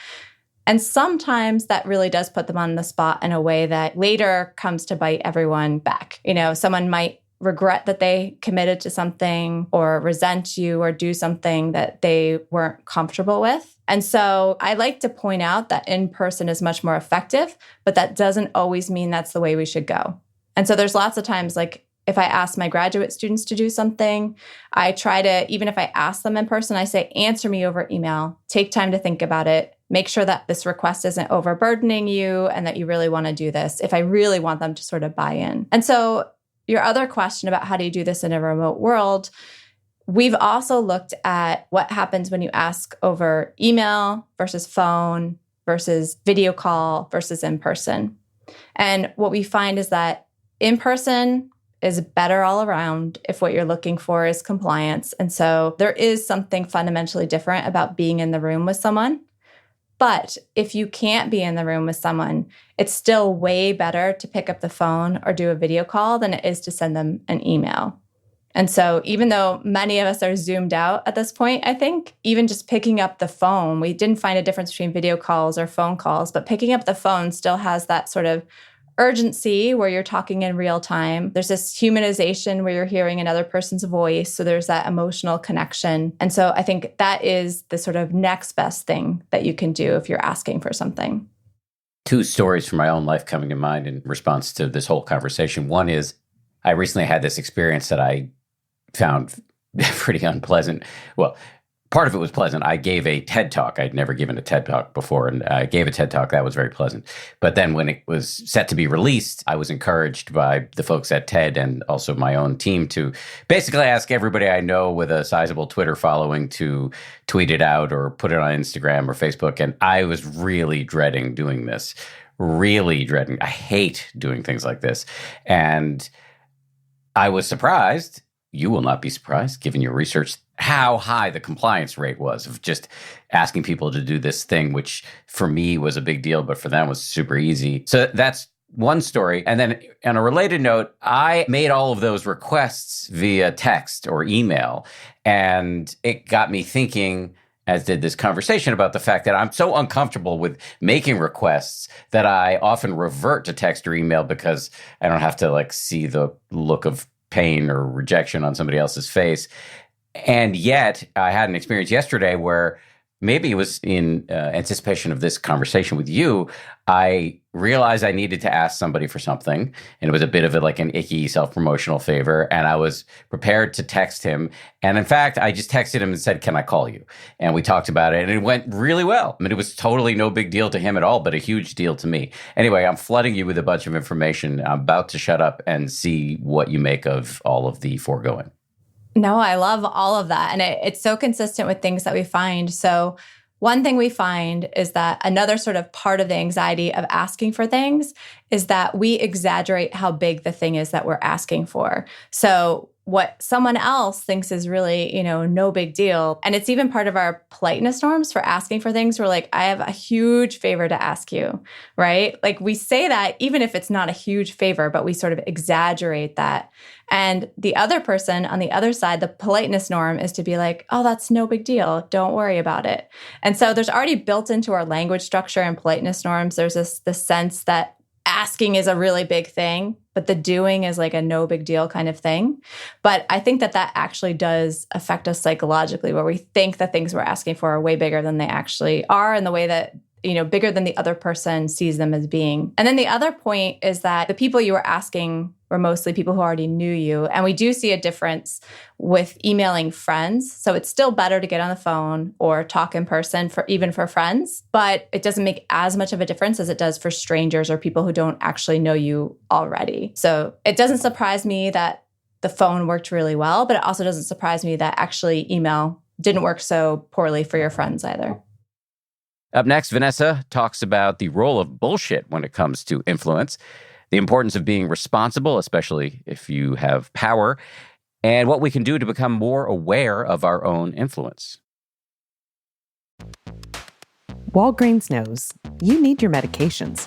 And sometimes that really does put them on the spot in a way that later comes to bite everyone back. Someone might regret that they committed to something or resent you or do something that they weren't comfortable with. And so I like to point out that in person is much more effective, but that doesn't always mean that's the way we should go. And so there's lots of times, like if I ask my graduate students to do something, I try to, even if I ask them in person, I say, answer me over email, take time to think about it. Make sure that this request isn't overburdening you and that you really want to do this if I really want them to sort of buy in. And so your other question about how do you do this in a remote world, we've also looked at what happens when you ask over email versus phone versus video call versus in person. And what we find is that in person is better all around if what you're looking for is compliance. And so there is something fundamentally different about being in the room with someone. But if you can't be in the room with someone, it's still way better to pick up the phone or do a video call than it is to send them an email. And so even though many of us are zoomed out at this point, I think even just picking up the phone, we didn't find a difference between video calls or phone calls, but picking up the phone still has that sort of urgency where you're talking in real time. There's this humanization where you're hearing another person's voice. So there's that emotional connection. And so I think that is the sort of next best thing that you can do if you're asking for something. Two stories from my own life coming to mind in response to this whole conversation. One is I recently had this experience that I found pretty unpleasant. Well, part of it was pleasant. I gave a TED Talk. I'd never given a TED Talk before, and I gave a TED Talk. That was very pleasant. But then when it was set to be released, I was encouraged by the folks at TED and also my own team to basically ask everybody I know with a sizable Twitter following to tweet it out or put it on Instagram or Facebook. And I was really dreading doing this, really dreading. I hate doing things like this. And I was surprised. You will not be surprised, given your research, how high the compliance rate was of just asking people to do this thing, which for me was a big deal, but for them was super easy. So that's one story. And then on a related note, I made all of those requests via text or email. And it got me thinking, as did this conversation, about the fact that I'm so uncomfortable with making requests that I often revert to text or email because I don't have to see the look of pain or rejection on somebody else's face. And yet I had an experience yesterday where maybe it was in anticipation of this conversation with you, I realized I needed to ask somebody for something. And it was a bit of an icky self-promotional favor. And I was prepared to text him. And in fact, I just texted him and said, "Can I call you?" And we talked about it and it went really well. I mean, it was totally no big deal to him at all, but a huge deal to me. Anyway, I'm flooding you with a bunch of information. I'm about to shut up and see what you make of all of the foregoing. No, I love all of that. And it's so consistent with things that we find. So one thing we find is that another sort of part of the anxiety of asking for things is that we exaggerate how big the thing is that we're asking for. So what someone else thinks is really, no big deal. And it's even part of our politeness norms for asking for things. We're like, I have a huge favor to ask you, right? We say that even if it's not a huge favor, but we sort of exaggerate that. And the other person on the other side, the politeness norm is to be like, oh, that's no big deal. Don't worry about it. And so there's already built into our language structure and politeness norms, there's this sense that asking is a really big thing, but the doing is a no big deal kind of thing. But I think that actually does affect us psychologically, where we think the things we're asking for are way bigger than they actually are, in the way that, bigger than the other person sees them as being. And then the other point is that the people you were asking were mostly people who already knew you. And we do see a difference with emailing friends. So it's still better to get on the phone or talk in person even for friends, but it doesn't make as much of a difference as it does for strangers or people who don't actually know you already. So it doesn't surprise me that the phone worked really well, but it also doesn't surprise me that actually email didn't work so poorly for your friends either. Up next, Vanessa talks about the role of bullshit when it comes to influence, the importance of being responsible, especially if you have power, and what we can do to become more aware of our own influence. Walgreens knows you need your medications,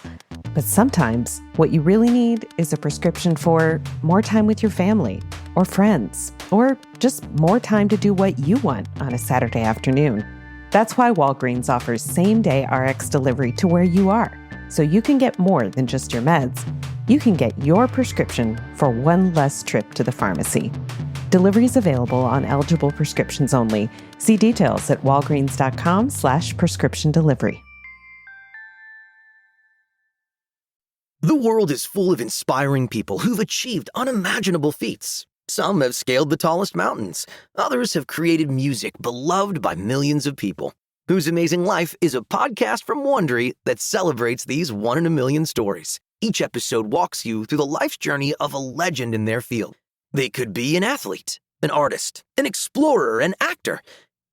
but sometimes what you really need is a prescription for more time with your family or friends, or just more time to do what you want on a Saturday afternoon. That's why Walgreens offers same-day RX delivery to where you are, so you can get more than just your meds. You can get your prescription for one less trip to the pharmacy. Deliveries available on eligible prescriptions only. See details at walgreens.com/prescription delivery. The world is full of inspiring people who've achieved unimaginable feats. Some have scaled the tallest mountains. Others have created music beloved by millions of people. Whose Amazing Life is a podcast from Wondery that celebrates these one-in-a-million stories. Each episode walks you through the life journey of a legend in their field. They could be an athlete, an artist, an explorer, an actor,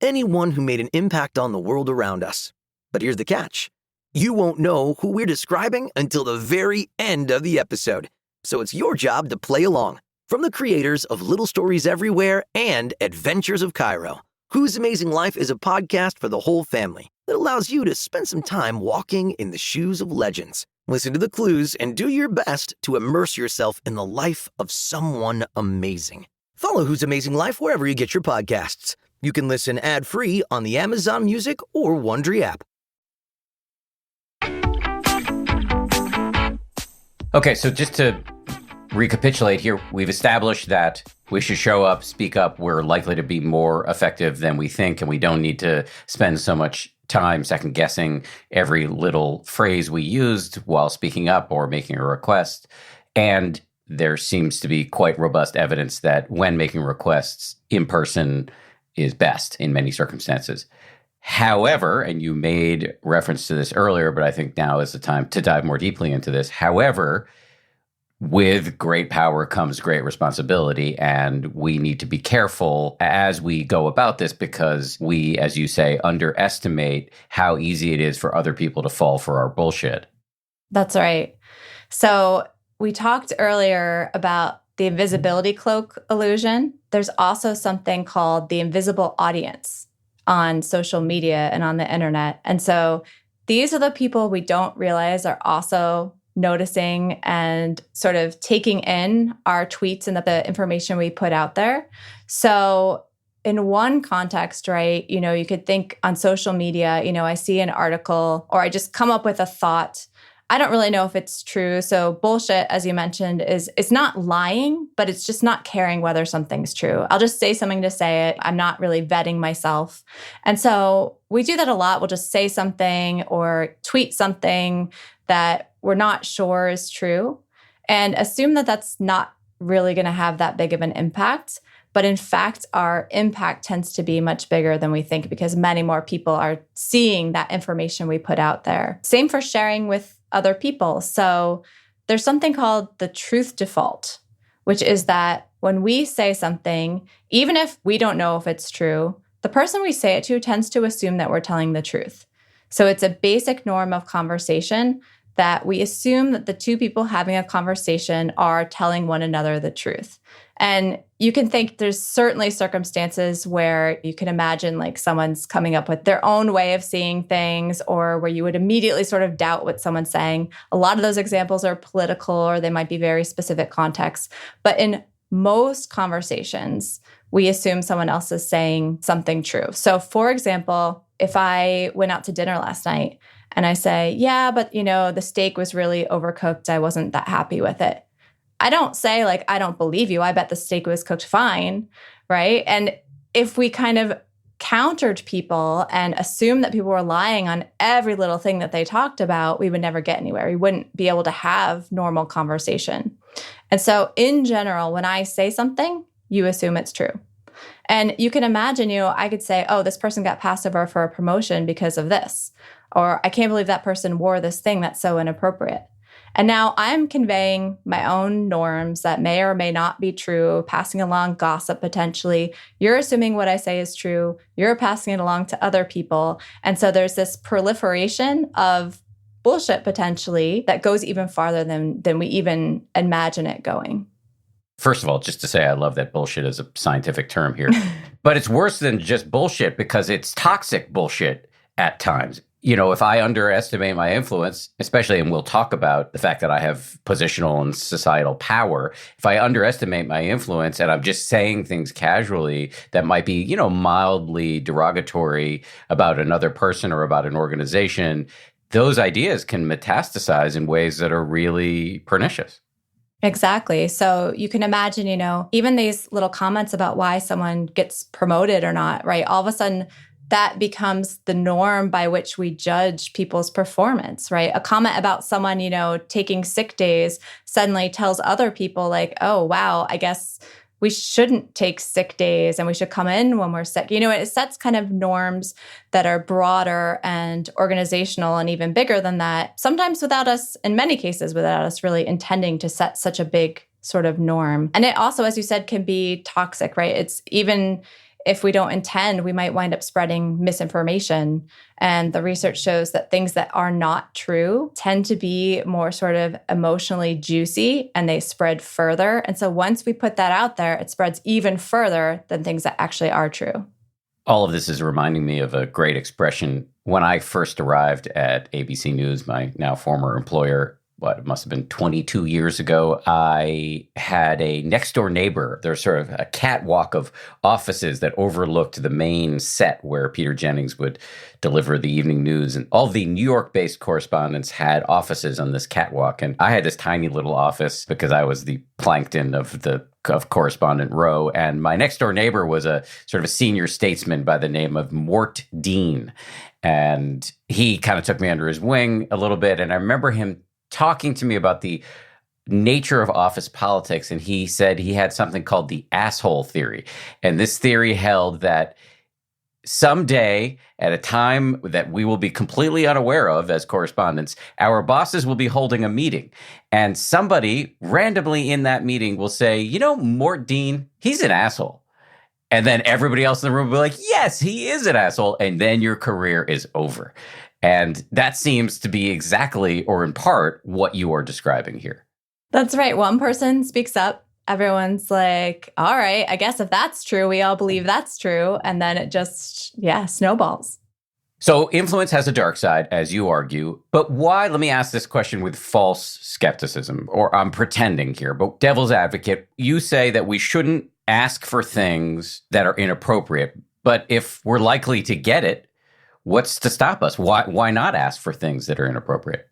anyone who made an impact on the world around us. But here's the catch. You won't know who we're describing until the very end of the episode. So it's your job to play along. From the creators of Little Stories Everywhere and Adventures of Cairo, Whose Amazing Life is a podcast for the whole family that allows you to spend some time walking in the shoes of legends. Listen to the clues and do your best to immerse yourself in the life of someone amazing. Follow Whose Amazing Life wherever you get your podcasts. You can listen ad-free on the Amazon Music or Wondery app. Okay, so just to recapitulate here, we've established that we should show up, speak up. We're likely to be more effective than we think, and we don't need to spend so much time second guessing every little phrase we used while speaking up or making a request. And there seems to be quite robust evidence that when making requests, in person is best in many circumstances. However, and you made reference to this earlier, but I think now is the time to dive more deeply into this. However, with great power comes great responsibility, and we need to be careful as we go about this because we, as you say, underestimate how easy it is for other people to fall for our bullshit. That's right. So we talked earlier about the invisibility cloak illusion. There's also something called the invisible audience on social media and on the internet. And so these are the people we don't realize are also noticing and sort of taking in our tweets and the information we put out there. So in one context, right, you could think on social media, I see an article or I just come up with a thought. I don't really know if it's true. So bullshit, as you mentioned, it's not lying, but it's just not caring whether something's true. I'll just say something to say it. I'm not really vetting myself. And so we do that a lot. We'll just say something or tweet something that we're not sure is true and assume that that's not really going to have that big of an impact. But in fact, our impact tends to be much bigger than we think because many more people are seeing that information we put out there. Same for sharing with other people. So there's something called the truth default, which is that when we say something, even if we don't know if it's true, the person we say it to tends to assume that we're telling the truth. So it's a basic norm of conversation that we assume that the two people having a conversation are telling one another the truth. And you can think there's certainly circumstances where you can imagine like someone's coming up with their own way of seeing things or where you would immediately sort of doubt what someone's saying. A lot of those examples are political or they might be very specific contexts. But in most conversations, we assume someone else is saying something true. So for example, if I went out to dinner last night and I say, yeah, but the steak was really overcooked. I wasn't that happy with it. I don't say like, I don't believe you. I bet the steak was cooked fine, right? And if we kind of countered people and assumed that people were lying on every little thing that they talked about, we would never get anywhere. We wouldn't be able to have normal conversation. And so in general, when I say something, you assume it's true. And you can imagine, I could say, oh, this person got passed over for a promotion because of this. Or I can't believe that person wore this thing that's so inappropriate. And now I'm conveying my own norms that may or may not be true, passing along gossip potentially. You're assuming what I say is true. You're passing it along to other people. And so there's this proliferation of bullshit potentially that goes even farther than we even imagine it going. First of all, just to say, I love that bullshit is a scientific term here. But it's worse than just bullshit because it's toxic bullshit at times. If I underestimate my influence, especially, and we'll talk about the fact that I have positional and societal power, if I underestimate my influence and I'm just saying things casually that might be, mildly derogatory about another person or about an organization, those ideas can metastasize in ways that are really pernicious. Exactly. So you can imagine, even these little comments about why someone gets promoted or not, right? All of a sudden, that becomes the norm by which we judge people's performance, right? A comment about someone, taking sick days suddenly tells other people like, oh, wow, I guess we shouldn't take sick days and we should come in when we're sick. It sets kind of norms that are broader and organizational and even bigger than that, sometimes without us, in many cases, without us really intending to set such a big sort of norm. And it also, as you said, can be toxic, right? It's even if we don't intend, we might wind up spreading misinformation. And the research shows that things that are not true tend to be more sort of emotionally juicy and they spread further. And so once we put that out there, it spreads even further than things that actually are true. All of this is reminding me of a great expression. When I first arrived at ABC News, my now former employer, it must have been 22 years ago, I had a next door neighbor. There's sort of a catwalk of offices that overlooked the main set where Peter Jennings would deliver the evening news. And all the New York-based correspondents had offices on this catwalk. And I had this tiny little office because I was the plankton of correspondent row. And my next door neighbor was a sort of a senior statesman by the name of Mort Dean. And he kind of took me under his wing a little bit. And I remember him talking to me about the nature of office politics. And he said he had something called the asshole theory. And this theory held that someday, at a time that we will be completely unaware of as correspondents, our bosses will be holding a meeting. And somebody randomly in that meeting will say, you know, Mort Dean, he's an asshole. And then everybody else in the room will be like, yes, he is an asshole. And then your career is over. And that seems to be exactly, or in part, what you are describing here. That's right. One person speaks up. Everyone's like, all right, I guess if that's true, we all believe that's true. And then it just, snowballs. So influence has a dark side, as you argue. But why? Let me ask this question with false skepticism, or I'm pretending here. But devil's advocate, you say that we shouldn't ask for things that are inappropriate. But if we're likely to get it, what's to stop us? Why not ask for things that are inappropriate?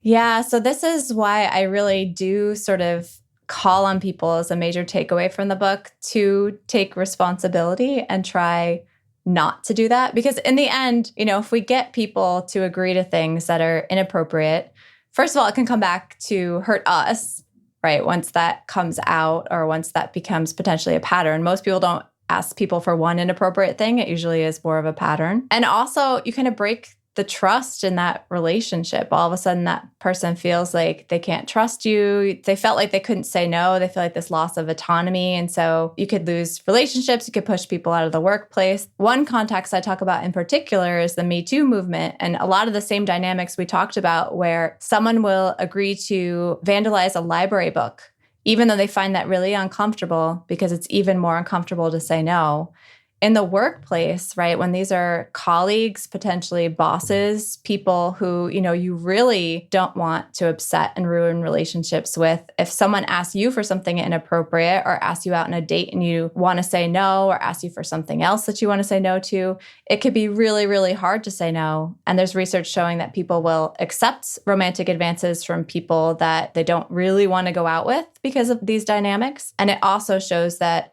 Yeah, so this is why I really do sort of call on people as a major takeaway from the book to take responsibility and try not to do that. Because in the end, if we get people to agree to things that are inappropriate, first of all, it can come back to hurt us, right? Once that comes out or once that becomes potentially a pattern. Most people don't ask people for one inappropriate thing. It usually is more of a pattern. And also, you kind of break the trust in that relationship. All of a sudden, that person feels like they can't trust you. They felt like they couldn't say no. They feel like this loss of autonomy. And so you could lose relationships. You could push people out of the workplace. One context I talk about in particular is the Me Too movement. And a lot of the same dynamics we talked about, where someone will agree to vandalize a library book, even though they find that really uncomfortable, because it's even more uncomfortable to say no. In the workplace, right, when these are colleagues, potentially bosses, people who, you really don't want to upset and ruin relationships with, if someone asks you for something inappropriate or asks you out on a date and you want to say no, or asks you for something else that you want to say no to, it could be really, really hard to say no. And there's research showing that people will accept romantic advances from people that they don't really want to go out with because of these dynamics. And it also shows that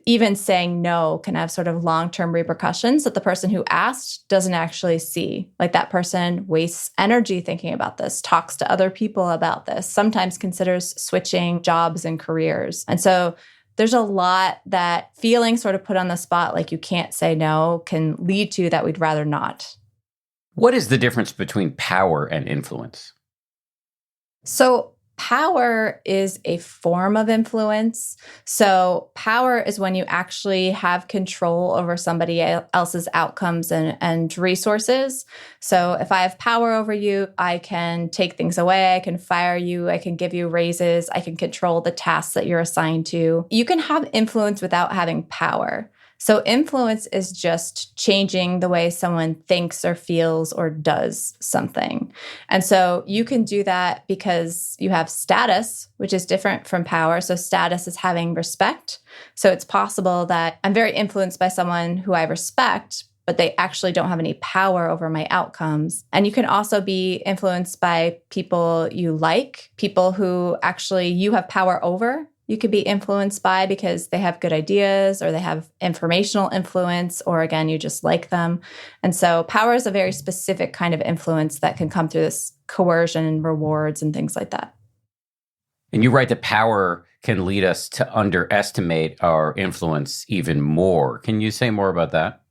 even saying no can have sort of long-term repercussions that the person who asked doesn't actually see. Like, that person wastes energy thinking about this, talks to other people about this, sometimes considers switching jobs and careers. And so there's a lot that feeling sort of put on the spot, like you can't say no, can lead to that we'd rather not. What is the difference between power and influence? So power is a form of influence. So power is when you actually have control over somebody else's outcomes and resources. So if I have power over you, I can take things away. I can fire you. I can give you raises. I can control the tasks that you're assigned to. You can have influence without having power. So influence is just changing the way someone thinks or feels or does something. And so you can do that because you have status, which is different from power. So status is having respect. So it's possible that I'm very influenced by someone who I respect, but they actually don't have any power over my outcomes. And you can also be influenced by people you like, people who actually you have power over. You could be influenced by because they have good ideas or they have informational influence, or again, you just like them. And so power is a very specific kind of influence that can come through this coercion and rewards and things like that. And you write that power can lead us to underestimate our influence even more. Can you say more about that?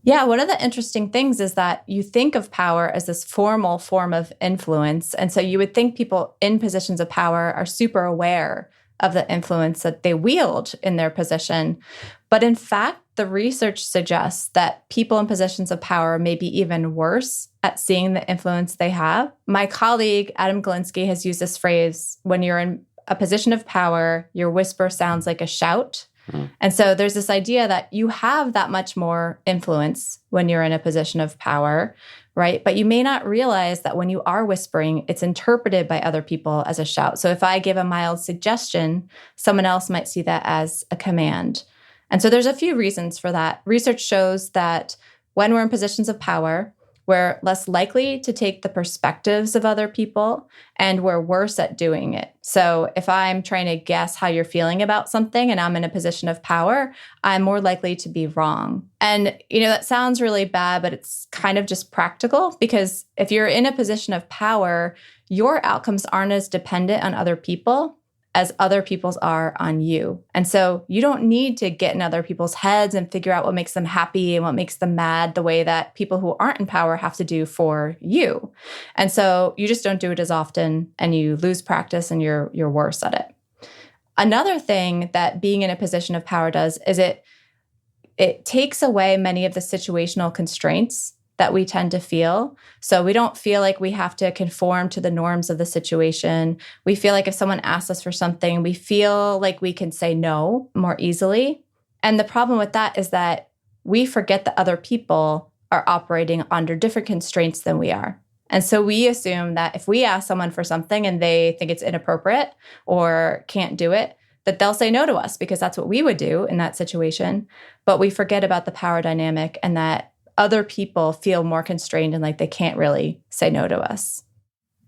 Yeah, one of the interesting things is that you think of power as this formal form of influence. And so you would think people in positions of power are super aware of the influence that they wield in their position. But in fact, the research suggests that people in positions of power may be even worse at seeing the influence they have. My colleague, Adam Galinsky, has used this phrase: when you're in a position of power, your whisper sounds like a shout. And so there's this idea that you have that much more influence when you're in a position of power, right? But you may not realize that when you are whispering, it's interpreted by other people as a shout. So if I give a mild suggestion, someone else might see that as a command. And so there's a few reasons for that. Research shows that when we're in positions of power, we're less likely to take the perspectives of other people, and we're worse at doing it. So if I'm trying to guess how you're feeling about something and I'm in a position of power, I'm more likely to be wrong. And, that sounds really bad, but it's kind of just practical, because if you're in a position of power, your outcomes aren't as dependent on other people as other people's are on you. And so you don't need to get in other people's heads and figure out what makes them happy and what makes them mad the way that people who aren't in power have to do for you. And so you just don't do it as often, and you lose practice, and you're worse at it. Another thing that being in a position of power does is it takes away many of the situational constraints that we tend to feel. So we don't feel like we have to conform to the norms of the situation. We feel like if someone asks us for something, we feel like we can say no more easily. And the problem with that is that we forget that other people are operating under different constraints than we are. And so we assume that if we ask someone for something and they think it's inappropriate or can't do it, that they'll say no to us because that's what we would do in that situation. But we forget about the power dynamic and that other people feel more constrained and like they can't really say no to us.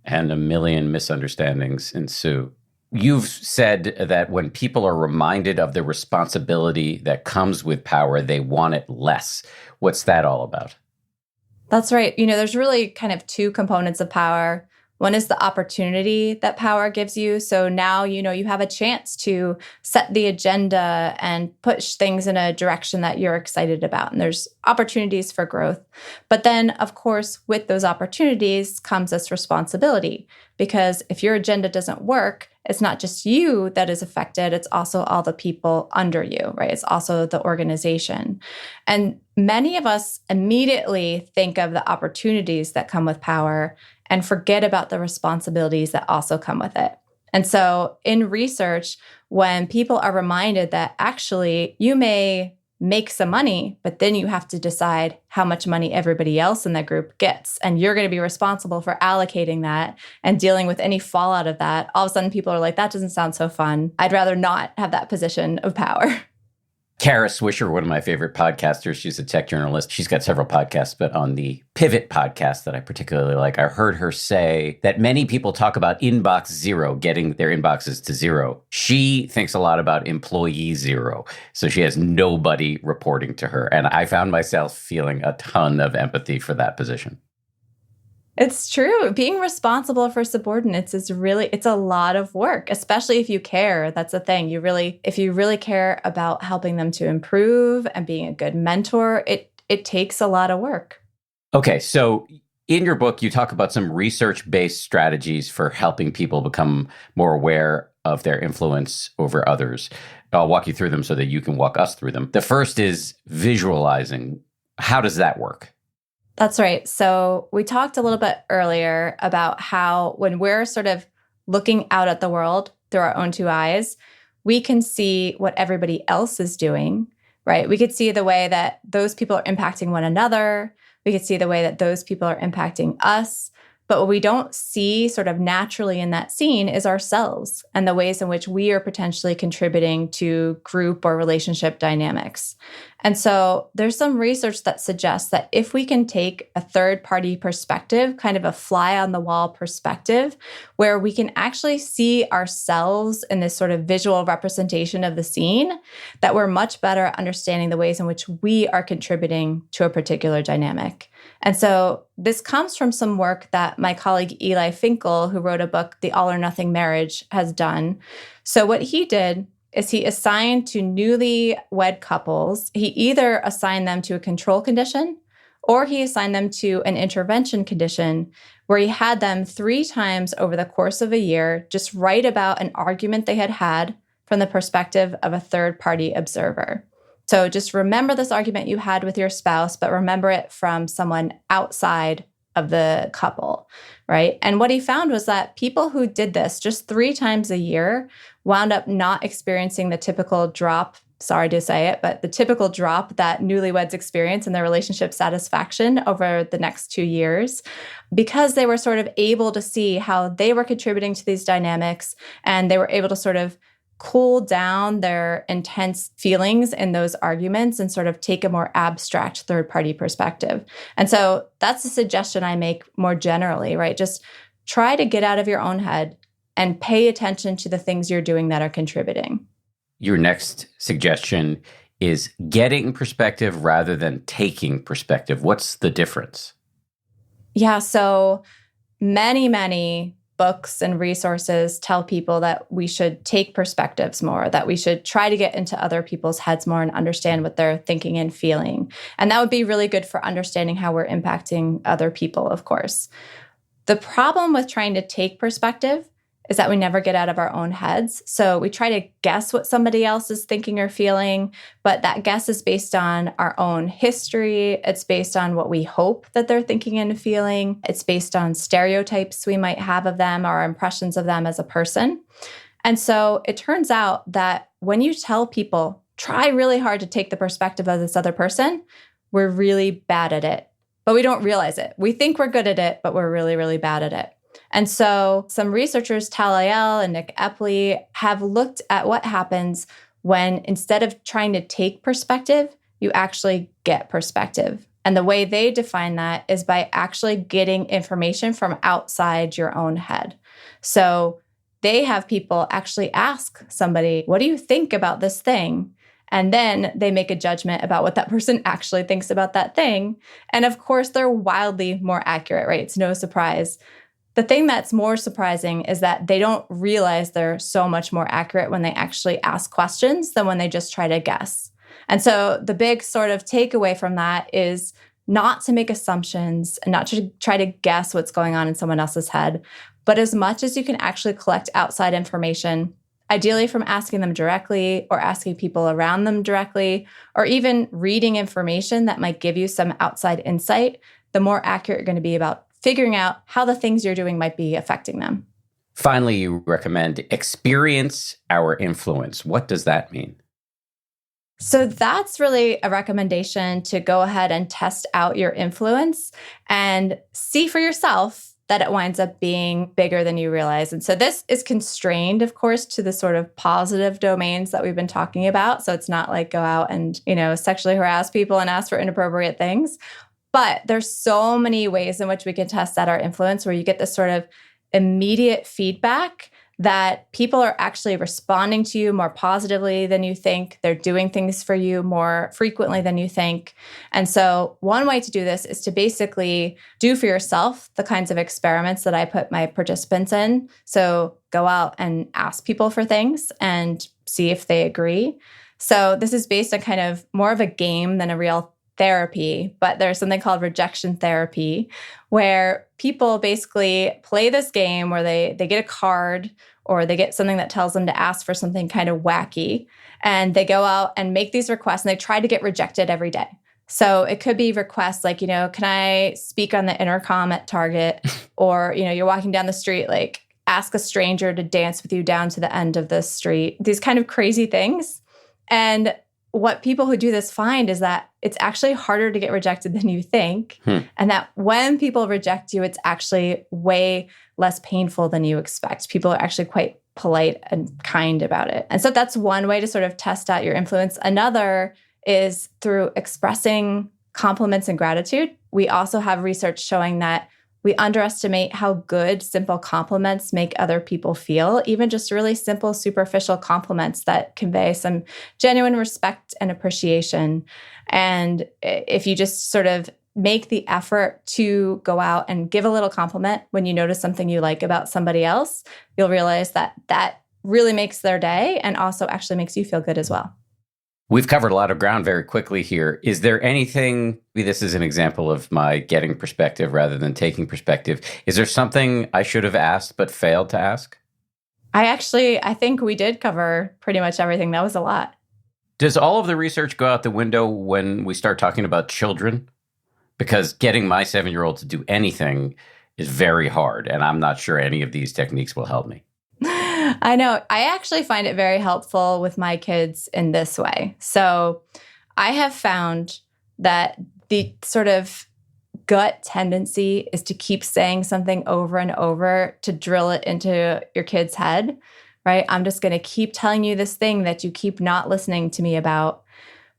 And a million misunderstandings ensue. You've said that when people are reminded of the responsibility that comes with power, they want it less. What's that all about? That's right. There's really kind of two components of power. One is the opportunity that power gives you. So now, you have a chance to set the agenda and push things in a direction that you're excited about. And there's opportunities for growth. But then, of course, with those opportunities comes this responsibility. Because if your agenda doesn't work, it's not just you that is affected, it's also all the people under you, right? It's also the organization. And many of us immediately think of the opportunities that come with power and forget about the responsibilities that also come with it. And so in research, when people are reminded that actually you may make some money, but then you have to decide how much money everybody else in that group gets, and you're going to be responsible for allocating that and dealing with any fallout of that, all of a sudden people are like, that doesn't sound so fun. I'd rather not have that position of power. Kara Swisher, one of my favorite podcasters, she's a tech journalist. She's got several podcasts, but on the Pivot podcast that I particularly like, I heard her say that many people talk about inbox zero, getting their inboxes to zero. She thinks a lot about employee zero. So she has nobody reporting to her. And I found myself feeling a ton of empathy for that position. It's true. Being responsible for subordinates it's a lot of work, especially if you care. That's the thing. If you really care about helping them to improve and being a good mentor, it takes a lot of work. Okay. So in your book, you talk about some research-based strategies for helping people become more aware of their influence over others. I'll walk you through them so that you can walk us through them. The first is visualizing. How does that work? That's right. So we talked a little bit earlier about how when we're sort of looking out at the world through our own two eyes, we can see what everybody else is doing, right? We could see the way that those people are impacting one another. We could see the way that those people are impacting us. But what we don't see sort of naturally in that scene is ourselves and the ways in which we are potentially contributing to group or relationship dynamics. And so there's some research that suggests that if we can take a third-party perspective, kind of a fly-on-the-wall perspective, where we can actually see ourselves in this sort of visual representation of the scene, that we're much better at understanding the ways in which we are contributing to a particular dynamic. And so this comes from some work that my colleague Eli Finkel, who wrote a book, The All or Nothing Marriage, has done. So what he did is he assigned to newlywed couples, he either assigned them to a control condition or he assigned them to an intervention condition where he had them 3 times over the course of a year just write about an argument they had had from the perspective of a third-party observer. So just remember this argument you had with your spouse, but remember it from someone outside of the couple, right? And what he found was that people who did this just 3 times a year wound up not experiencing the typical drop sorry to say it, but the typical drop that newlyweds experience in their relationship satisfaction over the next 2 years, because they were sort of able to see how they were contributing to these dynamics, and they were able to sort of cool down their intense feelings in those arguments and sort of take a more abstract third-party perspective. And so that's a suggestion I make more generally, right? Just try to get out of your own head and pay attention to the things you're doing that are contributing. Your next suggestion is getting perspective rather than taking perspective. What's the difference? Yeah, so many books and resources tell people that we should take perspectives more, that we should try to get into other people's heads more and understand what they're thinking and feeling. And that would be really good for understanding how we're impacting other people, of course. The problem with trying to take perspective is that we never get out of our own heads. So we try to guess what somebody else is thinking or feeling, but that guess is based on our own history. It's based on what we hope that they're thinking and feeling. It's based on stereotypes we might have of them, our impressions of them as a person. And so it turns out that when you tell people, try really hard to take the perspective of this other person, we're really bad at it, but we don't realize it. We think we're good at it, but we're really bad at it. And so some researchers, Tal Ayel and Nick Epley, have looked at what happens when instead of trying to take perspective, you actually get perspective. And the way they define that is by actually getting information from outside your own head. So they have people actually ask somebody, what do you think about this thing? And then they make a judgment about what that person actually thinks about that thing. And of course, they're wildly more accurate, right? It's no surprise. The thing that's more surprising is that they don't realize they're so much more accurate when they actually ask questions than when they just try to guess. And so the big sort of takeaway from that is not to make assumptions and not to try to guess what's going on in someone else's head, but as much as you can actually collect outside information, ideally from asking them directly or asking people around them directly, or even reading information that might give you some outside insight, the more accurate you're going to be about figuring out how the things you're doing might be affecting them. Finally, you recommend experience our influence. What does that mean? So that's really a recommendation to go ahead and test out your influence and see for yourself that it winds up being bigger than you realize. And so this is constrained, of course, to the sort of positive domains that we've been talking about. So it's not like go out and, sexually harass people and ask for inappropriate things. But there's so many ways in which we can test out our influence where you get this sort of immediate feedback that people are actually responding to you more positively than you think. They're doing things for you more frequently than you think. And so one way to do this is to basically do for yourself the kinds of experiments that I put my participants in. So go out and ask people for things and see if they agree. So this is based on kind of more of a game than a real therapy, but there's something called rejection therapy where people basically play this game where they get a card or they get something that tells them to ask for something kind of wacky, and they go out and make these requests and they try to get rejected every day. So it could be requests like, can I speak on the intercom at Target? Or, you're walking down the street, like ask a stranger to dance with you down to the end of the street. These kind of crazy things. And what people who do this find is that it's actually harder to get rejected than you think. And that when people reject you, it's actually way less painful than you expect. People are actually quite polite and kind about it. And so that's one way to sort of test out your influence. Another is through expressing compliments and gratitude. We also have research showing that we underestimate how good simple compliments make other people feel, even just really simple, superficial compliments that convey some genuine respect and appreciation. And if you just sort of make the effort to go out and give a little compliment when you notice something you like about somebody else, you'll realize that that really makes their day and also actually makes you feel good as well. We've covered a lot of ground very quickly here. Is there anything, this is an example of my getting perspective rather than taking perspective. Is there something I should have asked but failed to ask? I think we did cover pretty much everything. That was a lot. Does all of the research go out the window when we start talking about children? Because getting my 7-year-old to do anything is very hard, and I'm not sure any of these techniques will help me. I know. I actually find it very helpful with my kids in this way. So I have found that the sort of gut tendency is to keep saying something over and over to drill it into your kid's head, right? I'm just going to keep telling you this thing that you keep not listening to me about.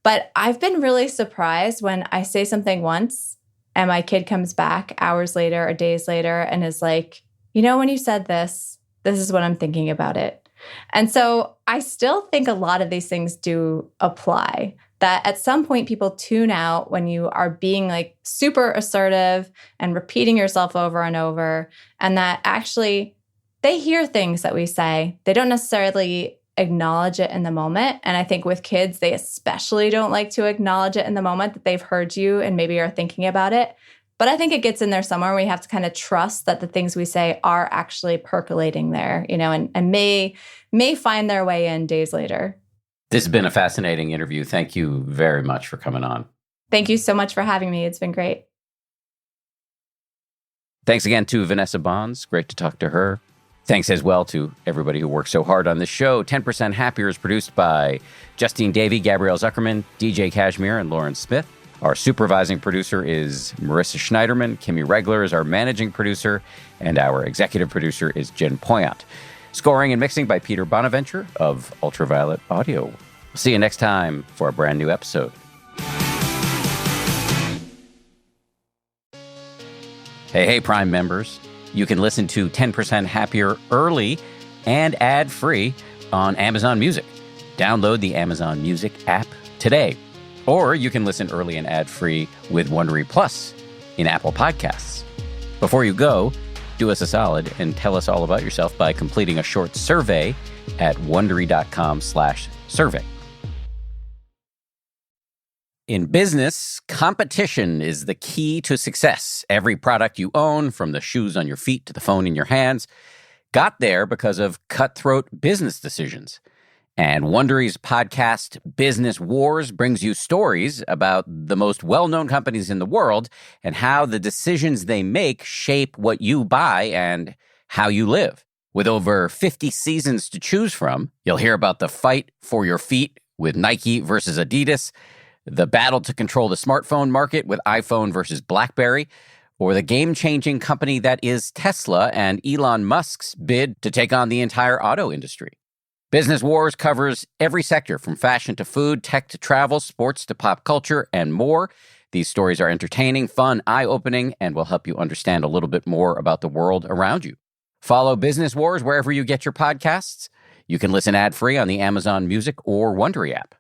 But I've been really surprised when I say something once and my kid comes back hours later or days later and is like, when you said this, this is what I'm thinking about it. And so I still think a lot of these things do apply, that at some point people tune out when you are being like super assertive and repeating yourself over and over, and that actually they hear things that we say. They don't necessarily acknowledge it in the moment. And I think with kids, they especially don't like to acknowledge it in the moment that they've heard you and maybe are thinking about it. But I think it gets in there somewhere. We have to kind of trust that the things we say are actually percolating there, and may find their way in days later. This has been a fascinating interview. Thank you very much for coming on. Thank you so much for having me. It's been great. Thanks again to Vanessa Bohns. Great to talk to her. Thanks as well to everybody who worked so hard on this show. 10% Happier is produced by Justine Davey, Gabrielle Zuckerman, DJ Kashmir, and Lauren Smith. Our supervising producer is Marissa Schneiderman. Kimmy Regler is our managing producer, and our executive producer is Jen Poyant. Scoring and mixing by Peter Bonaventure of Ultraviolet Audio. We'll see you next time for a brand new episode. Hey, Prime members. You can listen to 10% Happier early and ad-free on Amazon Music. Download the Amazon Music app today. Or you can listen early and ad-free with Wondery Plus in Apple Podcasts. Before you go, do us a solid and tell us all about yourself by completing a short survey at Wondery.com/survey. In business, competition is the key to success. Every product you own, from the shoes on your feet to the phone in your hands, got there because of cutthroat business decisions. And Wondery's podcast, Business Wars, brings you stories about the most well-known companies in the world and how the decisions they make shape what you buy and how you live. With over 50 seasons to choose from, you'll hear about the fight for your feet with Nike versus Adidas, the battle to control the smartphone market with iPhone versus BlackBerry, or the game-changing company that is Tesla and Elon Musk's bid to take on the entire auto industry. Business Wars covers every sector from fashion to food, tech to travel, sports to pop culture, and more. These stories are entertaining, fun, eye-opening, and will help you understand a little bit more about the world around you. Follow Business Wars wherever you get your podcasts. You can listen ad-free on the Amazon Music or Wondery app.